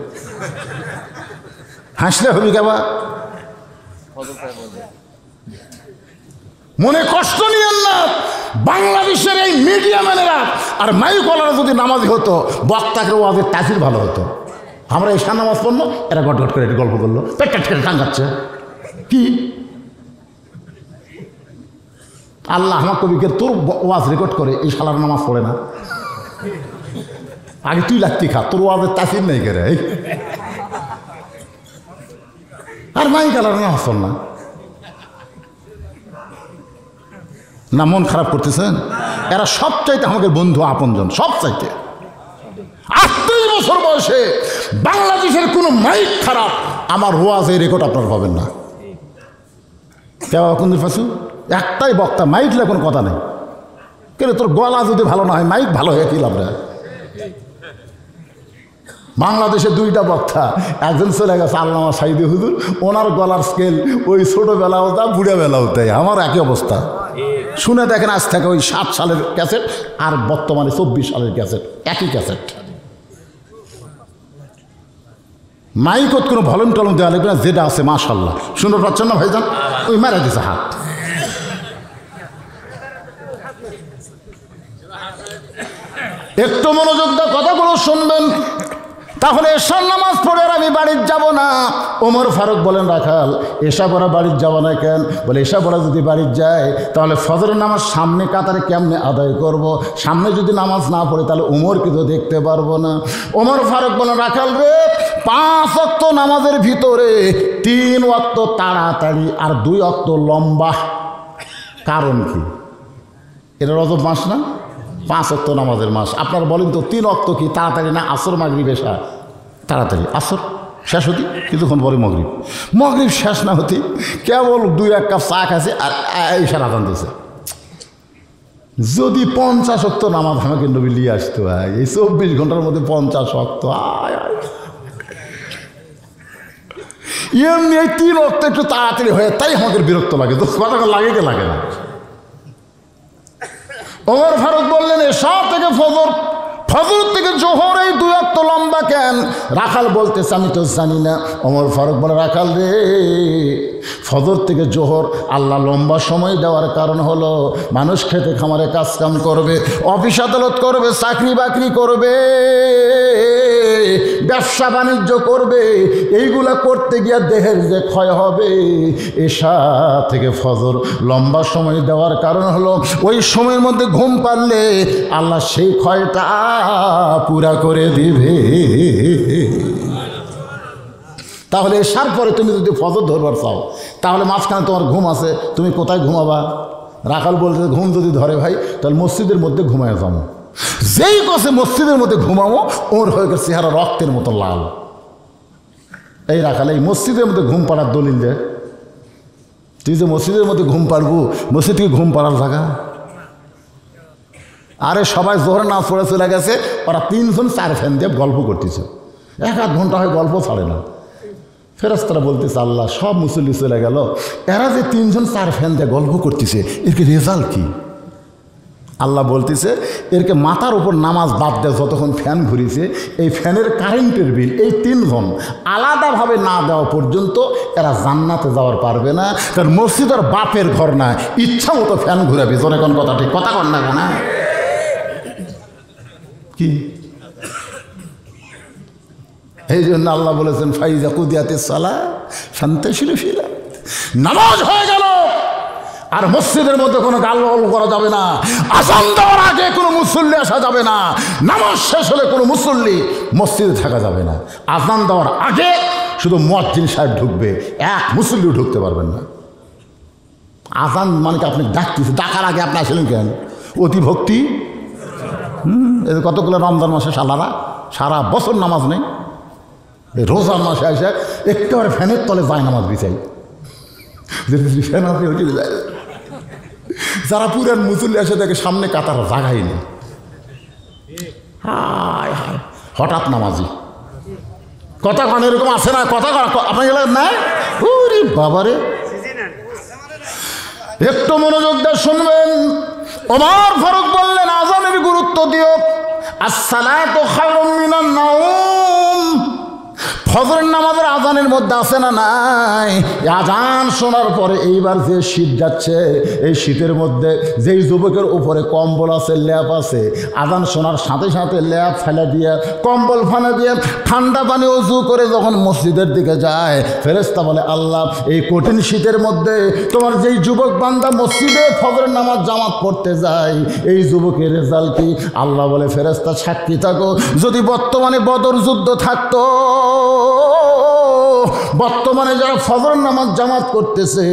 হাসলে হবি কেবা? মনে কষ্ট নিয়েন না। বাংলাদেশের এই মিডিয়া ম্যানেরা আর মাইকওয়ালারা যদি নামাজি হতো, বক্তাকে ওয়াজের তাসির ভালো হতো। আমরা এশার নামাজ পড়লো, এরা গটগট করে গল্প করলো, পেটটা ঠেলে টাঙ্গাচ্ছে। কি আল্লাহ আমার কবিকে তোর ওয়াজ রেকর্ড করে, এই শালার নামাজ পড়ে না, আগে তুই লাগতি খা, তোর ওয়াজের তাসির নেই করে। আর মাইক আলার নামাজ পড় না, না মন খারাপ করতেছেন? এরা সবচাইতে আমাদের বন্ধু আপনজন, সবচাইতে। 38 বছর বয়সে বাংলাদেশের কোনো মাইক খারাপ আমার ওয়াজের রেকর্ড আপনার পাবেন না। কেবা কোন ফাঁসু একটাই বক্তা, মাইক লে কোনো কথা নেই। কেন তোর গলা যদি ভালো না হয়, মাইক ভালো হয়ে কি লাভ রে? বাংলাদেশে 2টা বক্তা, একজন চলে গেছে আল্লামা সাইদি হুজুর, ওনার গলার স্কেল ওই ছোটোবেলাও তা বুড়া বেলাও তাই, আমার একই অবস্থা। শুনে দেখেন, আজ থেকে ওই 7 সালের ক্যাসেট আর বর্তমানে 24 সালের ক্যাসেট, একই ক্যাসেট। মাইকত কোনো ভলন টলন দেওয়া লাগবে না, যেটা আছে মাশাল্লাহ। শুনতে পাচ্ছেন না ভাইজান? ওই মেরে দিছে হাত। একটু মনোযোগ দিয়ে কথাগুলো শুনবেন, তাহলে এশার নামাজ পড়ে আর আমি বাড়ির যাব না। ওমর ফারুক বলেন, রাখাল এশা পড়া বাড়ির যাব না কেন? বলে, এশা পড়া যদি বাড়ির যায় তাহলে ফজরের নামাজ সামনে কাতারে কেমনে আদায় করব? সামনে যদি নামাজ না পড়ে তাহলে ওমরকে তো দেখতে পারবো না। ওমর ফারুক বলেন, রাখাল রে, 5 ওয়াক্ত নামাজের ভিতরে 3 ওয়াক্ত তাড়াতাড়ি আর 2 ওয়াক্ত লম্বা। কারণ কি? এটা রজব মাস না? 5 ওয়াক্ত নামাজের মাস। আপনারা বলেন তো 3 ওয়াক্ত কি তাড়াতাড়ি না? আসর মাগরিব এশা তাড়াতাড়ি, আসর শেষ হতি কিছুক্ষণ পরে মগরিব, মগরিব শেষ না হতি কেবল 2-1 কাপ চা খাচ্ছে আর এশার আজান দিয়েছে। যদি 50 ওয়াক্ত নামাজ আমাকে নবী নিয়ে আসতো, এই 24 ঘন্টার মধ্যে 50 ওয়াক্ত, এমনি এই 3 ওয়াক্ত একটু তাড়াতাড়ি হয়ে তাই আমাদের বিরক্ত লাগে। তো কথা লাগে কে লাগে না? ওমর ফারুক বললেন, এশা থেকে ফজর ফজর থেকে জোহর এই 2 ওয়াক্ত লম্বা কেন? রাখাল বলতেছে আমি তো জানি না। ওমর ফারুক বলে রাখাল রে, ফজর থেকে জোহর আল্লাহ লম্বা সময় দেওয়ার কারণ হলো মানুষ খেতে খামারে কাজকাম করবে, অফিস আদালত করবে, চাকরি বাকরি করবে, ব্যবসা বাণিজ্য করবে। এইগুলা করতে গিয়ে দেহের যে ক্ষয় হবে, এশা থেকে ফজর লম্বা সময় দেওয়ার কারণ হলো ওই সময়ের মধ্যে ঘুম পারলে আল্লাহ সেই ক্ষয়টা পুরা করে দিবে। তাহলে এশার পরে তুমি যদি ফজর ধরবার চাও, তাহলে মাঝখানে তোমার ঘুম আছে, তুমি কোথায় ঘুমাবা? রাখাল বলতে ঘুম যদি ধরে ভাই, তাহলে মসজিদের মধ্যে ঘুমায় যাবো। যেই কষে মসজিদের মধ্যে ঘুমাবো, ওর হয়ে গেছে চেহারা রক্তের মতো লাল। এই রাখাল এই মসজিদের মধ্যে ঘুম পাড়ার দলিল দেয়। তুই যে মসজিদের মধ্যে ঘুম পাড়বো, মসজিদ থেকে ঘুম পাড়ার জায়গা? আরে সবাই জোহর নামাজ পড়ে চলে গেছে, ওরা 3 জন 4 ফ্যান দিয়ে গল্প করতেছে, 1-8 ঘন্টা হয় গল্প ছাড়ে না। ফেরেশতারা বলতেছে আল্লাহ সব মুসল্লি চলে গেল, এরা যে 3 জন 4 ফ্যান দিয়ে গল্প করতেছে, এর কি রেজাল্ট কি? আল্লাহ বলতেছে এরকে মাথার উপর নামাজ বাদ দেয় যতক্ষণ ফ্যান ঘুরিছে, এই ফ্যানের কারেন্টের বিল এই 3 জন আলাদাভাবে না দেওয়া পর্যন্ত এরা জান্নাতে যাওয়ার পারবে না। কারণ মসজিদের বাপের ঘর না, ইচ্ছা মতো ফ্যান ঘুরাবি। জোরে কোন কথা ঠিক কথা কর না কেনা কি? এই জন্য আল্লাহ বলেছেন ফাইজা কুদিয়াতিস সালাহ ফান্তাশিরু ফিল আরদ। নামাজ হয়ে গেল আর মসজিদের মধ্যে কোনো গালগল করা যাবে না। আযান দেওয়ার আগে কোনো মুসল্লি আসা যাবে না। নামাজ শেষ হলে কোনো মুসল্লি মসজিদে থাকা যাবে না। আযান দেওয়ার আগে শুধু মুয়াজ্জিন সাহেব ঢুকবে, এক মুসল্লিও ঢুকতে পারবেন না। আযান মানে কি আপনি ডাকতেছে, ডাকার আগে আপনি আসলেন কেন? অতি ভক্তি। এদের কতগুলো রমজান মাসে সারা বছর নামাজ নেই, এই রোজার মাসে আসে একেবারে ফ্যানের তলে যায় নামাজ বিছাই। ফ্যান আছে ওইটি যায়। যারা পুরান মুসল্লি আসে দেখে সামনে কাতার জাগাই নেই, হায় হায় হঠাৎ নামাজি। কথা কন এরকম আছে না? কথা আপনার গেলে নাই? ওরে বাবারে, একটু মনোযোগ দিয়ে শুনবেন। ওমর ফারুক বললেন আযানের গুরুত্ব দিও। আসসালাতু খায়রুম মিনান নাওম। ফজরের নামাজের আজানের মধ্যে আছে না নাই? আজান শোনার পরে এইবার যে শীত যাচ্ছে, এই শীতের মধ্যে যেই যুবকের উপরে কম্বল আছে, ল্যাপ আছে, আজান শোনার সাথে সাথে ল্যাপ ফেলে দিয়ে, কম্বল ফানে দিয়ে ঠান্ডা পানি উজু করে যখন মসজিদের দিকে যায়, ফেরেশতা বলে আল্লাহ এই কঠিন শীতের মধ্যে তোমার যেই যুবক বান্দা মসজিদে ফজরের নামাজ জামাত পড়তে যায়, এই যুবকের রেজাল্ট কি? আল্লাহ বলে ফেরেশতা সাক্ষী থাকো, যদি বর্তমানে বদর যুদ্ধ থাকতো, বর্তমানে যারা ফজর নামাজ জামাত করতেছে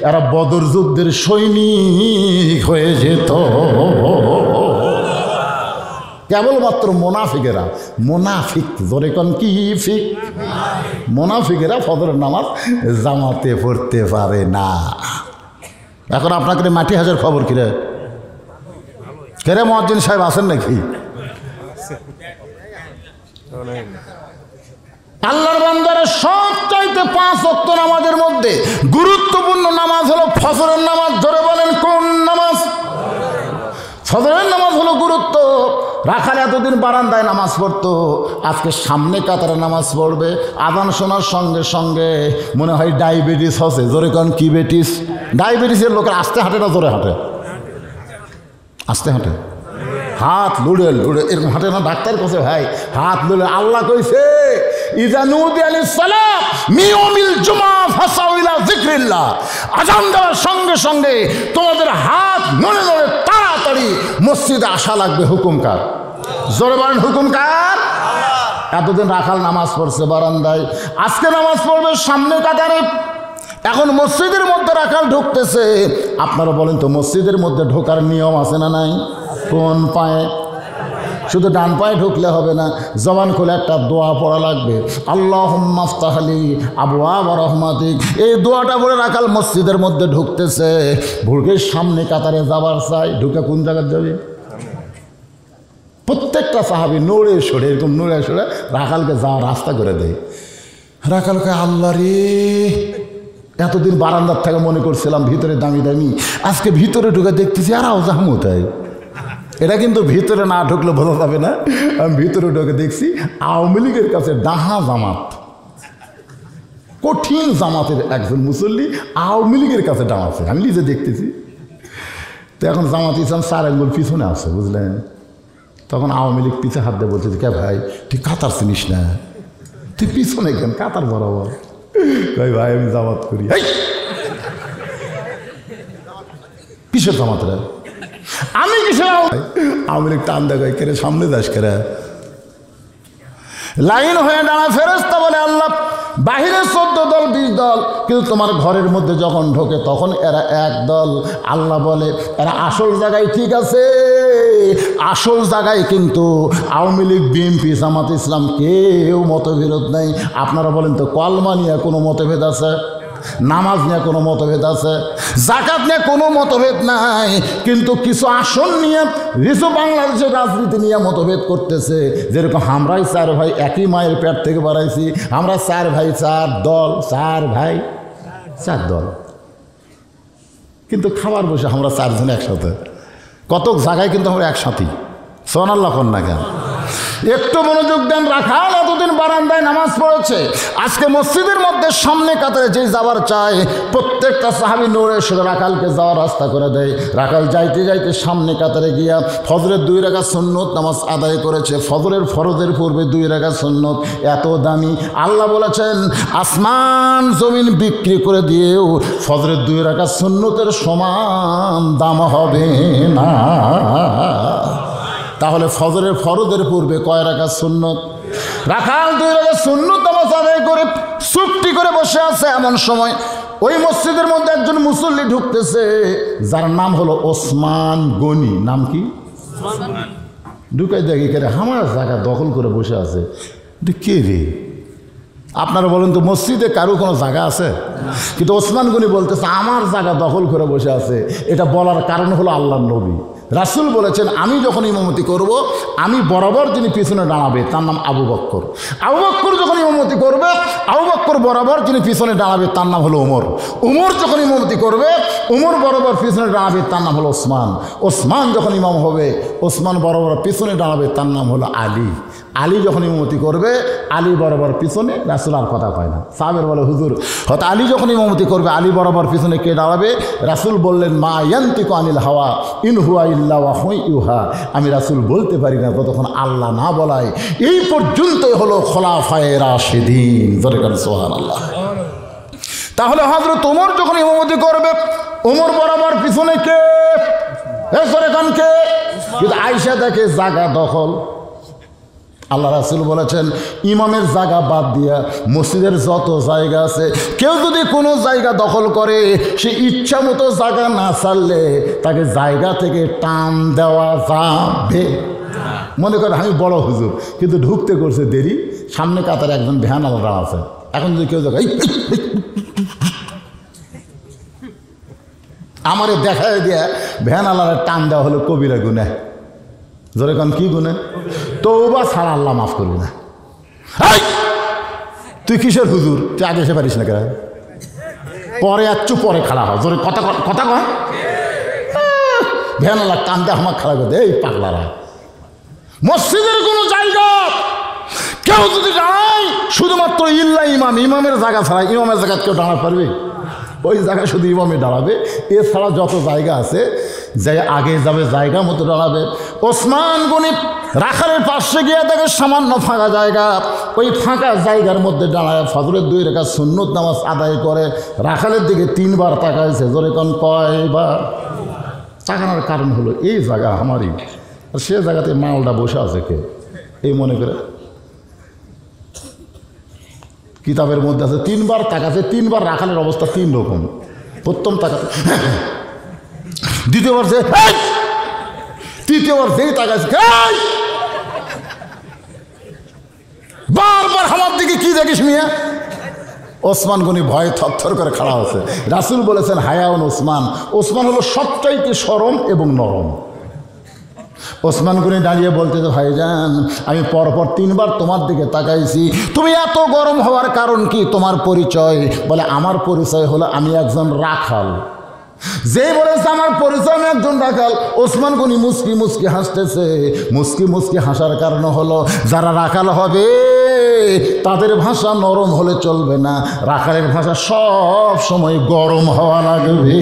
এরা বদর যুদ্ধের সৈনিক হয়ে যেত। কেবলমাত্র মোনাফিকেরা, মোনাফিক জোরে কোন কি ফিক, মোনাফিকেরা ফজরের নামাজ জামাতে পড়তে পারে না। এখন আপনাকে মাটি হাজার খবর কিরে কেরে মুয়াজ্জিন সাহেব আছেন নাকি? আল্লাহর বান্দারা সবচাইতে 5 ওয়াক্ত নামাজের মধ্যে গুরুত্বপূর্ণ নামাজ হলো ফজরের নামাজ। ধরে বলেন কোন নামাজ? ফজরের নামাজ হলো গুরুত্ব। রাখাল এতদিন বারান্দায় নামাজ পড়তো, আজকে সামনে কাতারে নামাজ পড়বে। আজান শোনার সঙ্গে সঙ্গে মনে হয় ডায়াবেটিস হচ্ছে। জোরে কোন কি বেটিস? ডায়াবেটিসের লোকের আস্তে হাঁটে না জোরে হাঁটে? আস্তে হাঁটে, হাত লুড়ে লুড়ে এরকম হাঁটে না। ডাক্তার কাছে ভাই হাত লুড়ে। আল্লাহ কইছে ইযা নুদিয়া লিস-সালাত মিন ইয়াউমিল জুমআ ফাসাউ ইলা যিকরিল্লাহ। আযান দেওয়ার সঙ্গে সঙ্গে তোমাদের হাত নড়ে নড়ে তাড়াতাড়ি মসজিদে আসা লাগবে। হুকুম কার? জোরে বলেন হুকুম কার? এতদিন রাখাল নামাজ পড়ছে বারান্দায়, আজকে নামাজ পড়বে সামনে কাতারে। এখন মসজিদের মধ্যে রাখাল ঢুকতেছে। আপনারা বলেন তো মসজিদের মধ্যে ঢোকার নিয়ম আছে না নাই? কোন পায়ে? শুধু ডান পায়ে ঢুকলে হবে না, জবান খুলে একটা দোয়া পড়া লাগবে। আল্লাহুম্মা আফতাহ লি আবওয়াবা রাহমাতিক। এই দোয়াটা বলে রাখাল মসজিদের মধ্যে ঢুকতেছে। ভুলকে সামনে কাতারে যাবার চাই, ঢুকে কোন জায়গায় যাবে? প্রত্যেকটা সাহাবী নড়ে সরে এরকম নড়ে সরে রাখালকে যাওয়ার রাস্তা করে দেয়। রাখালকে আল্লাহ রে, এতদিন বারান্দার থেকে মনে করছিলাম ভিতরে দামি দামি, আজকে ভিতরে ঢুকে দেখতেছি আর আওজাহমতাই এটা কিন্তু ভিতরে না ঢুকলে বোঝা যাবে না। আমি ভিতরে ঢুকে দেখছি আওয়ামী লীগের কাছে ডাহা জামাত, কঠিন জামাতের একজন মুসল্লি আওয়ামী লীগের কাছে ডামাচ্ছে, আমি নিজে দেখতেছি। তো এখন জামাত ইসলাম 4 আঙ্গুল পিছনে আছে, বুঝলেন? তখন আওয়ামী লীগ পিছে হাত দিয়ে বলছে, কে ভাই তুই কাতার চিনিস না, তুই পিছনে কেন, কাতার বরাবর। ভাই ভাই আমি জামাত করি। কিসের জামাত রে, আমি কিসের আওয়ামী লীগ টান দেখায় কেড়ে সামনে যাস কেড়ে। লাইন হয়ে দাঁড়া ফেরেশতা বলে আল্লাহ বাহিরে 14 দল 20 দল, কিন্তু তোমার ঘরের মধ্যে যখন ঢোকে তখন এরা এক দল। আল্লাহ বলে এরা আসল জায়গায় ঠিক আছে, আসল জায়গায় কিন্তু আওয়ামী লীগ বিএনপি জামাত ইসলাম কেউ মতবিরোধ নেই। আপনারা বলেন তো কলমা নিয়ে কোনো মতভেদ আছে? নামাজ নিয়ে কোনো মতভেদ আছে? জাকাত নিয়ে কোনো মতভেদ নাই, কিন্তু কিছু আসন নিয়ে কিছু বাংলাদেশের রাজনীতি নিয়ে মতভেদ করতেছে। যেরকম আমরাই 4 ভাই একই মায়ের পেট থেকে বাড়াইছি, আমরা 4 ভাই 4 দল, 4 ভাই 4 দল, কিন্তু খাবার বসে আমরা 4 জন একসাথে। কত জায়গায় কিন্তু আমরা একসাথেই। সুবহানাল্লাহ কোন না কেন? একটু মনোযোগ দেন। রাখাল এতদিন বারান্দায় নামাজ পড়েছে, আজকে মসজিদের মধ্যে সামনে কাতারে যে যাবার চায় প্রত্যেকটা সাহাবী নূরে শুধু রাখালকে যাওয়ার রাস্তা করে দেয়। রাখাল যাইতে যাইতে সামনে কাতারে গিয়া ফজরের 2 রাকাত সুন্নত নামাজ আদায় করেছে। ফজরের ফরজের পূর্বে 2 রাকাত সুন্নত এত দামি, আল্লাহ বলেছেন আসমান জমিন বিক্রি করে দিয়েও ফজরের 2 রাকাত সুন্নতের সমান দাম হবে না। তাহলে ফজরের ফরজের পূর্বে কয় রাকাত সুন্নত? রাখাল 2 রাকাত সুন্নত নামাজ আদায় করে চুপটি করে বসে আছে। এমন সময় ওই মসজিদের মধ্যে একজন মুসল্লি ঢুকতেছে, যার নাম হলো ওসমান গনি। নাম কি? ঢুকাই দেখি কে রে, আমার জায়গা দখল করে বসে আছে। কে রে? আপনারা বলেন তো মসজিদে কারো কোনো জায়গা আছে? কিন্তু ওসমান গনি বলতেছে আমার জায়গা দখল করে বসে আছে। এটা বলার কারণ হলো আল্লাহর নবী রাসূল বলেছেন আমি যখন ইমামতি করব, আমি বরাবর যিনি পিছনে দাঁড়াবে তার নাম আবু বকর। আবু বকর যখন ইমামতি করবে, আবু বকর বরাবর যিনি পিছনে দাঁড়াবে তার নাম হলো ওমর। ওমর যখন ইমামতি করবে, ওমর বরাবর পিছনে দাঁড়াবে তার নাম হলো ওসমান। ওসমান যখন ইমাম হবে, ওসমান বরাবর পিছনে দাঁড়াবে তার নাম হলো আলী। আলী যখন ইমামতি করবে, আলী বরাবর পিছনে। রাসূল আর কথা কয় না। সাহাবের বলে হুজুর হয়তো আলী যখন ইমামতি করবে, আলী বরাবর পিছনে কে দাঁড়াবে? রাসূল বললেন মা ইয়ান্তিকু আনিল হাওয়া ইন হুয়া ইল্লা ওয়াহয়ু ইউহা। আমি রাসূল বলতে পারি না যতক্ষণ আল্লাহ না বলায়। এই পর্যন্তই হলো খোলাফায়ে রাশিদিন। জোরে বলেন সুবহানাল্লাহ। তাহলে হযরত ওমর যখন ইমামতি করবে, ওমর বরাবর পিছনে কে? জোরে বলেন কে? কিন্তু আয়েশা দেখে জায়গা দখল। আল্লাহ রাসূল বলেছেন ইমামের জায়গা বাদ দিয়া মসজিদের যত জায়গা আছে, কেউ যদি কোনো জায়গা দখল করে, সে ইচ্ছা মতো জায়গা না ছাড়লে তাকে জায়গা থেকে টান দেওয়া যাবে। মনে করে আমি বড় হুজুর, কিন্তু ঢুকতে করছে দেরি, সামনে কাতারে একজন ভ্যান আলাদা আছে। এখন যদি কেউ জায়গায় আমারে দেখায় দিয়া ভ্যান আলাদা টান দেওয়া হলো কবিরা গুনাহ। জোরে কান কি গুনাহ? তওবা ছাড়া আল্লাহ মাফ করবে না। তুই কিসের হুজুর? তুই আগে এসে পারিস না কেন? পরে একটু পরে খাড়া হয়। জোরে কথা কথা কয় ভ্যান আলা টান দেওয়া আমার খাড়া করে। এই পাগলারা, মসজিদের কোনো জায়গা কেউ যদি দাঁড়ায় শুধুমাত্র ইল্লা ইমাম, ইমামের জায়গা ছাড়া, ইমামের জায়গা কেউ দাঁড়াতে পারবে? ওই জায়গায় শুধু ইমামে দাঁড়াবে। এছাড়া যত জায়গা আছে যে আগে যাবে জায়গা মতো দাঁড়াবে। ওসমান গনি রাখালের পাশে গিয়ে দেখে সামান্য ফাঁকা জায়গা, ওই ফাঁকা জায়গার মধ্যে দাঁড়ায় ফজরের 2 রাকাত সুন্নত নামাজ আদায় করে। রাখালের দিকে 3 বার তাকাইছে। জোরে কোন কয়বার? তাকানোর কারণ হলো এই জায়গা আমারই, আর সে জায়গাতে মালটা বসে আছে কে? এই মনে করে কিতাবের মধ্যে আছে 3 বার তাকাছে। 3 বার রাখালের অবস্থা 3 রকম। প্রথম তাকাতে, দ্বিতীয়বার যে, তৃতীয়বার যেই তাকাছে, বারবার আমার দিকে কি দেখিস মিয়া? ওসমান গনি ভয়ে থরথর করে খাড়া হচ্ছে। রাসূল বলেছেন হায়াউন ওসমান। ওসমান হলো সবচাইতে সরম এবং নরম। ওসমান গনি দাঁড়িয়ে বলতে তো ভাইজান আমি পরপর 3 বার তোমার দিকে তাকাইছি, তুমি এত গরম হওয়ার কারণ কি? তোমার পরিচয়? বলে আমার পরিচয় হলো আমি একজন রাখাল। যে বলেছে আমার পরিচয় আমি একজন রাখাল, ওসমান গনি মুস্কি মুস্কি হাসতেছে। মুস্কি মুস্কি হাসার কারণ হলো যারা রাখাল হবে তাদের ভাষা নরম হলে চলবে না, রাখালের ভাষা সব সময় গরম হওয়া লাগবে।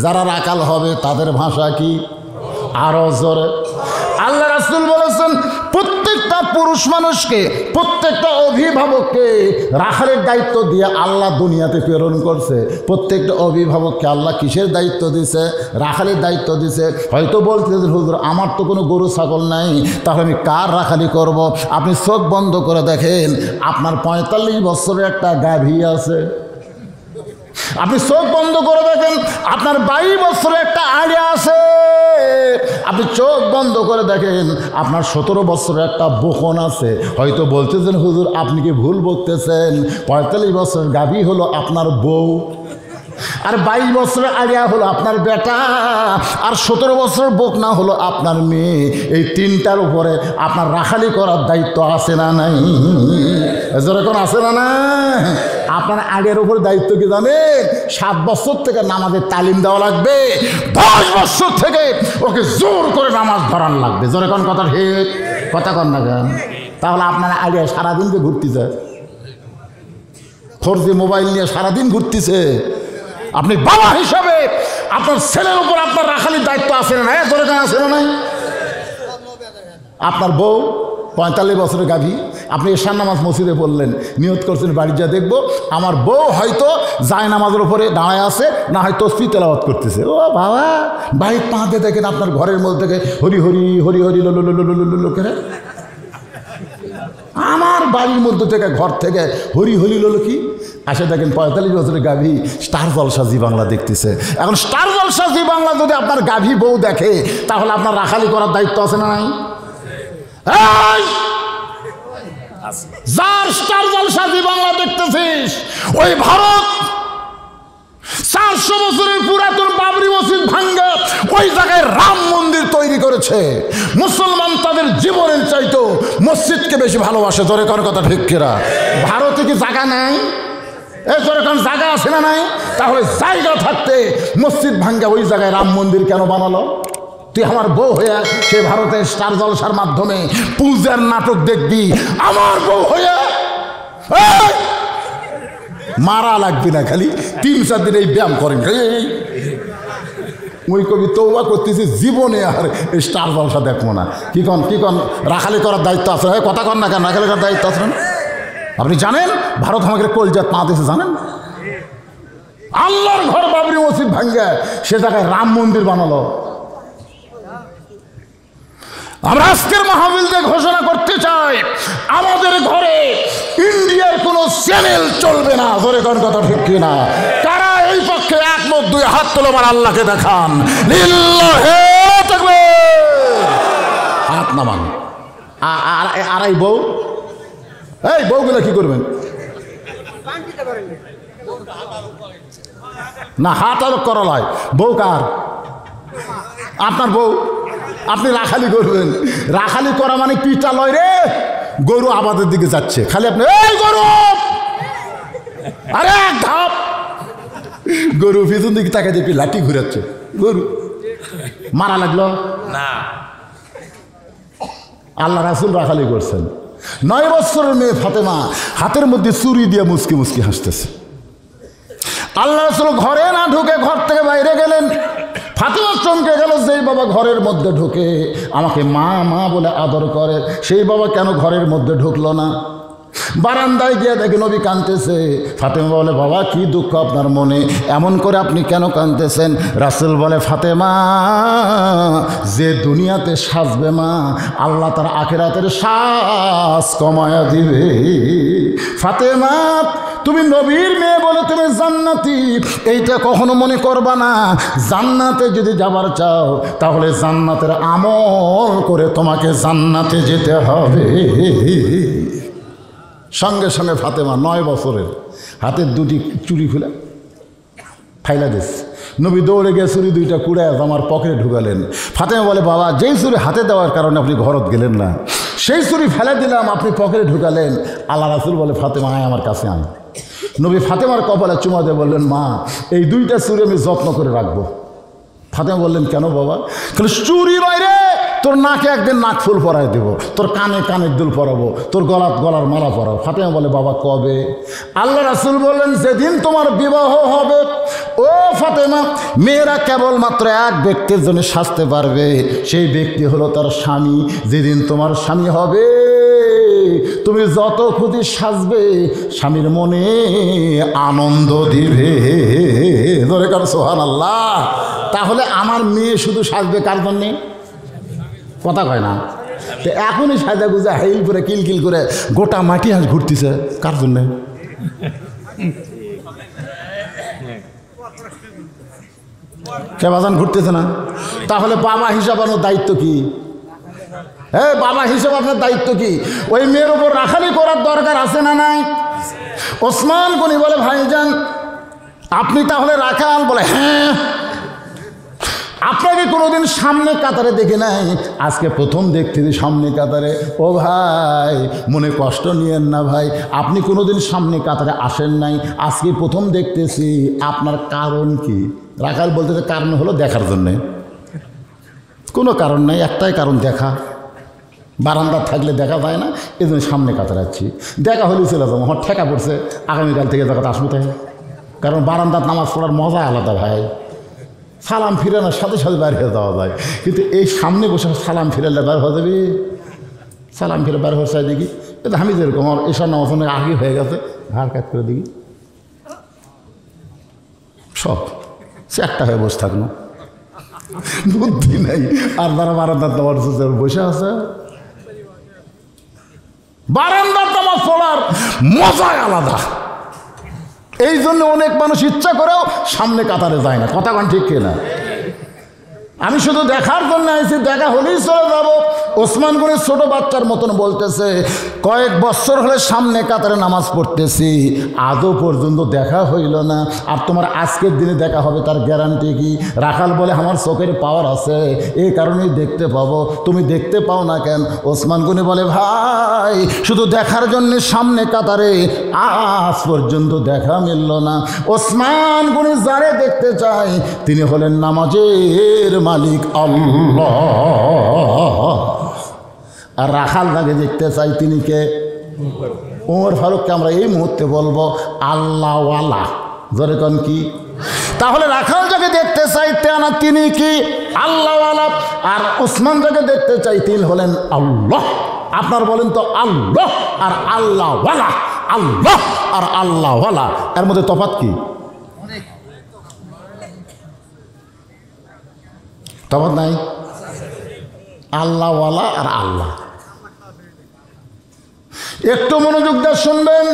যারা রাখাল হবে তাদের ভাষা কি আরো জোরে। আল্লাহ রাসূল বলেছেন প্রত্যেকটা পুরুষ মানুষকে, প্রত্যেকটা অভিভাবককে রাখালের দায়িত্ব দিয়ে আল্লাহ দুনিয়াতে প্রেরণ করছে। প্রত্যেকটা অভিভাবককে আল্লাহ কিসের দায়িত্ব দিছে? রাখালের দায়িত্ব দিছে। হয়তো বলতে হুজুর আমার তো কোনো গরু ছাগল নাই, তাহলে আমি কার রাখালি করব? আপনি চোখ বন্ধ করে দেখেন, আপনার 45 বছরের একটা গাভী আছে। আপনি চোখ বন্ধ করে দেখেন, আপনার 22 বছরের একটা আড়িয়া আছে। আপনি চোখ বন্ধ করে দেখেন, আপনার 17 বছরের একটা বকন আছে। হয়তো বলতেছেন হুজুর আপনি কি ভুল বলতেছেন, 45 বছরের গাভী হলো আপনার বউ, আর 22 বছরের আড়িয়া হলো আপনার বেটা, আর 17 বছরের বকনা হলো আপনার মেয়ে। এই তিনটার উপরে আপনার রাখালি করার দায়িত্ব আছে না নাই? যেরকম আছে না না? আপনার আড়িয়ার উপর দায়িত্ব কি জানেন? 7 বছর থেকে নামাজের তালিম দেওয়া লাগবে, 10 বছর থেকে ওকে জোর করে নামাজ ধরান লাগবে। যেরকম কথা ঠিক কথা কন না কেন? তাহলে আপনার আড়িয়া সারাদিন যে ঘুরতেছে, 4G মোবাইল নিয়ে সারাদিন ঘুরতেছে, আপনি বাবা হিসাবে আপনার ছেলের উপর আপনার রাখালির দায়িত্ব আছে না? যেরকম আছে না নাই? আপনার বউ 45 বছরের গাভী, আপনি এশার নামাজ মসজিদে পড়লেন, নিয়ত করছেন বাড়ি যা দেখবো আমার বউ হয়তো যায় নামাজের উপরে দাঁড়ায় আছে, না হয়তো তসবিহ তেলাওয়াত করতেছে। ও বাবা, বাড়ির পাঁতে দেখেন আপনার ঘরের মধ্যে থেকে হরি হরি হরি হরি লো করে, আমার বাড়ির মধ্যে থেকে ঘর থেকে হরি হরি লোলো কি আসে দেখেন 45 বছরের গাভী স্টার জলসা জি বাংলা দেখতেছে। এখন স্টার জলসা জি বাংলা যদি আপনার গাভী বউ দেখে, তাহলে আপনার রাখালি করার দায়িত্ব আছে না নাই? যার স্টার জলসা জি বাংলা দেখতেছিস, ওই ভারত 400 বছরের পুরাতন বাবরি মসজিদ ভাঙ্গা ওই জায়গায় রাম মন্দির তৈরি করেছে। মুসলমান তাদের জীবনের চাইতো মসজিদকে বেশি ভালোবাসে। ধরে কোন কথা ঠিক কিনা? ভারতে কি জায়গা নাই? এরকম জায়গা আছে না নাই? তাহলে জায়গা থাকতে মসজিদ ভাঙ্গা ওই জায়গায় রাম মন্দির কেন বানালো? তুই আমার বউ হইয়া সে ভারতের স্টার জলসার মাধ্যমে পূজার নাটক দেখবি, আমার বউ হইয়া মারা লাগবে না, খালি 3-4 দিন এই ব্যায়াম করেন। ওই কবি তৌবা করতেছি জীবনে আর এই স্টার জলসা দেখবো না। কি কন রাখালি করার দায়িত্ব আছে? কথা কন না কেন? রাখালি করার দায়িত্ব আছে না? আপনি জানেন ভারত আমাকে কলজাত পা দিয়েছে জানেন? আল্লাহর ঘর বাবরি মসজিদ ভাঙ্গে সে জায়গায় রাম মন্দির বানালো। আমরা আজকের মাহফিলতে ঘোষণা করতে চাই, আমাদের ঘরে ইন্ডিয়ার কোনো চ্যানেল চলবে না। ধরে কোন কথা ঠিক কিনা? কারা এই পক্ষে একমত? 2 হাত তুলে আমার আল্লাহকে দেখান। লিল্লাহি তাকবীর। হাত নামান। আর এই বউ, এই বউগুলো কি করবেন? না হাত আলোক করা নয়। বউ কার? আপনার বউ। আপনি রাখালি করবেন। রাখালি করা মানে পিটা লয় রে, গরু আবাদের দিকে যাচ্ছে, খালি আপনি এই গরু, আরে এক ধাপ, গরু পিছন দিকে তাকে দেখি লাঠি ঘুরাচ্ছে, গরু মারা লাগলো না। আল্লাহ রাসূল রাখালি করছেন। 9 বছরের মেয়ে ফাতেমা হাতের মধ্যে চুরি দিয়ে মুচকি মুচকি হাসতেছে। আল্লাহ রাসূল ঘরে না ঢুকে ঘর থেকে বাইরে গেলেন। ফাতেমা চমকে গেল, যেই বাবা ঘরের মধ্যে ঢুকে আমাকে মা মা বলে আদর করে, সেই বাবা কেন ঘরের মধ্যে ঢুকলো না? বারান্দায় গিয়ে দেখে নবী কাঁদতেছে। ফাতেমা বলে, বাবা কি দুঃখ আপনার মনে, এমন করে আপনি কেন কাঁদতেছেন? রাসূল বলে, ফাতেমা যে দুনিয়াতে সাজবে মা, আল্লাহ তার আখিরাতের সাজ কমায়া দিবে। ফাতেমা তুমি নবীর মেয়ে বলে তুমি জান্নাতি, এইটা কখনো মনে করবা না। জান্নাতে যদি যাবার চাও তাহলে জান্নাতের আমল করে তোমাকে জান্নাতে যেতে হবে। সঙ্গে সঙ্গে ফাতেমা 9 বছরের হাতের 2টি চুড়ি খুলে ফাইলা দিস। নবী দৌড়ে গিয়ে চুরি 2টা কুড়ায় আমার পকেটে ঢুকালেন। ফাতেমা বলে, বাবা যেই চুরি হাতে দেওয়ার কারণে আপনি ঘরত গেলেন না, সেই চুরি ফেলে দিলাম, আপনি পকেটে ঢুকালেন। আল্লাহ রাসূল বলে, ফাতেমা আয় আমার কাছে আয়। নবী ফাতেমার কপালে চুমা দিয়ে বললেন, মা এই দুইটা চুড়ি আমি যত্ন করে রাখবো। ফাতেমা বললেন, কেন বাবা? চুরি বাইরে তোর নাকে একদিন নাক ফুল পরাই দেব, তোর কানে কানের দুল পরাবো, তোর গলার মালা পরাবো। ফাতেমা বলে, বাবা কবে? আল্লাহ রাসূল বললেন, যেদিন তোমার বিবাহ হবে। ও ফাতেমা, মেয়েরা কেবলমাত্র এক ব্যক্তির জন্য সাজতে পারবে, সেই ব্যক্তি হলো তার স্বামী। যেদিন তোমার স্বামী হবে তুমি যত খুশি সাজবে, স্বামীর মনে আনন্দ দিবে। ধরে কার সুবহানাল্লাহ। তাহলে আমার মেয়ে শুধু সাজবে কার জন্যে? কথা কয় না। তো এখনই সাজা গুজা হেল করে কিলকিল করে গোটা মাটি হাঁস ঘুরতেছে কার জন্যে? কে বাজান ঘুরতেছে না? তাহলে বাবা হিসাব আপনার দায়িত্ব কি? হ্যাঁ, বাবা হিসেবে আপনার দায়িত্ব কি? ওই মেয়ের উপর রাখালি করার দরকার আছে না নাই? ওসমান গনি বলে, ভাইজান আপনি তাহলে রাখাল? বলে, হ্যাঁ। আপনাকে কোনোদিন সামনে কাতারে দেখে নাই, আজকে প্রথম দেখতেছি সামনে কাতারে। ও ভাই, মনে কষ্ট নিয়েন না ভাই, আপনি কোনোদিন সামনে কাতারে আসেন নাই, আজকে প্রথম দেখতেছি। আপনার কারণ কি? রাখাল বলতেছে, কারণ হলো দেখার জন্যে। কোনো কারণ নাই, একটাই কারণ, দেখা। বারান্দা থাকলে দেখা যায় না, এই জন্য সামনে কাতারে যাচ্ছি। দেখা হলেই চলে যাবো, আমার ঠেকা পড়ছে আগামীকাল থেকে দেখাতে আসবো তাই। কারণ বারান্দার নামাজ পড়ার মজা আলাদা ভাই। সালাম ফিরানোর সাথে সাথে বের হয়ে যাওয়া যায়, কিন্তু এই সামনে বসে সালাম ফিরালে বের হয়ে যাবি। সালাম ফিরে বের হয়ে চাই দেখি, এটা আমি যেরকম আমার এসব নামাজ অনেক আগে হয়ে গেছে, হাড় কাট করে দেখি সব একটা হয়ে বসে থাকলো, বুদ্ধি নেই। আর যারা বারান্দার নামাজ বসে আছে, বারান্দার নামাজ পড়ার মজাই আলাদা। এই জন্য অনেক মানুষ ইচ্ছা করেও সামনে কাতারে যায় না। কথা কোন ঠিক কিনা? আমি শুধু দেখার জন্য আইছি, দেখা হলেই চলে যাবো। ওসমান গনি ছোট বাচ্চার মতন বলতেছে, কয়েক বছর হলে সামনে কাতারে নামাজ পড়তেছি, আজও পর্যন্ত দেখা হইল না। আর তোমার আজকের দিনে দেখা হবে তার গ্যারান্টি কি? রাখাল বলে, আমার চোখের পাওয়ার আছে, এই কারণেই দেখতে পাবো, তুমি দেখতে পাও না কেন? ওসমান গনি বলে, ভাই শুধু দেখার জন্য সামনে কাতারে আজ পর্যন্ত দেখা মিলল না। ওসমান গনি যারে দেখতে চায় তিনি হলেন নামাজের মালিক আল্লাহ। আর রাখাল যাকে দেখতে চাই তিনি কে? ওমর ফারুককে আমরা এই মুহূর্তে বলবো আল্লাহওয়ালা। জোরে কোন কি? তাহলে রাখাল যাকে দেখতে চাই তিনি কি? আল্লাহওয়ালা। আর ওসমান যাকে দেখতে চাই তিনি হলেন আল্লাহ। আপনার বলেন তো, আল্লাহ আর আল্লাহওয়ালা, আল্লাহ আর আল্লাহওয়ালা, এর মধ্যে তফাৎ কি? তফাৎ নাই? আল্লাহওয়ালা আর আল্লাহ। একটু মনোযোগ দিয়ে শুনবেন।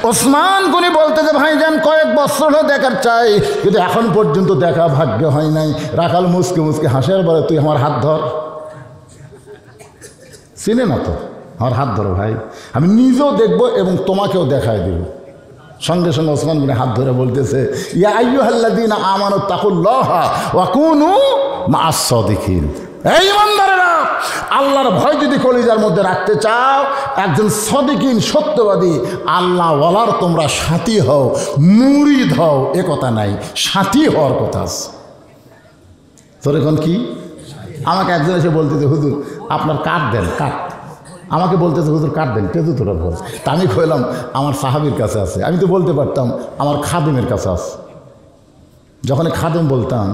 ওসমান গনি বলতেছে, ভাইজান কয়েক বছর দেখার চাই, কিন্তু এখন পর্যন্ত দেখা ভাগ্য হয় নাই। রাখাল মুসকে মুসকে হাসের বলে, তুই আমার হাত ধর। চিনে না তো? আমার হাত ধরো ভাই, আমি নিজেও দেখবো এবং তোমাকেও দেখায় দিব। সঙ্গে সঙ্গে ওসমান গনি হাত ধরে বলতেছে, ইয়া আইয়ুহাল্লাযীনা আমানু তাকুল্লাহা ওয়া কুনু মা'আস সাদিকিন। এই ইমানদারেরা, আল্লাহর ভয় যদি কলিজার মধ্যে রাখতে চাও, একজন সাদিকিন সত্যবাদী আল্লাহওয়ালার তোমরা সাথী হও, মুরিদ হও। এ কথা নাই, সাথী হওয়ার কথা আছে। তোর এখন কি? আমাকে একজন এসে বলতেছে, হুজুর আপনার কার্ড দেন, কার্ড। আমাকে বলতেছে, হুজুর কার্ড দেন, কেঁদু তোরা বল। তা আমি কইলাম আমার সাহাবীর কাছে আছে। আমি তো বলতে পারতাম আমার খাদেমের কাছে আছে। যখন খাদেম বলতাম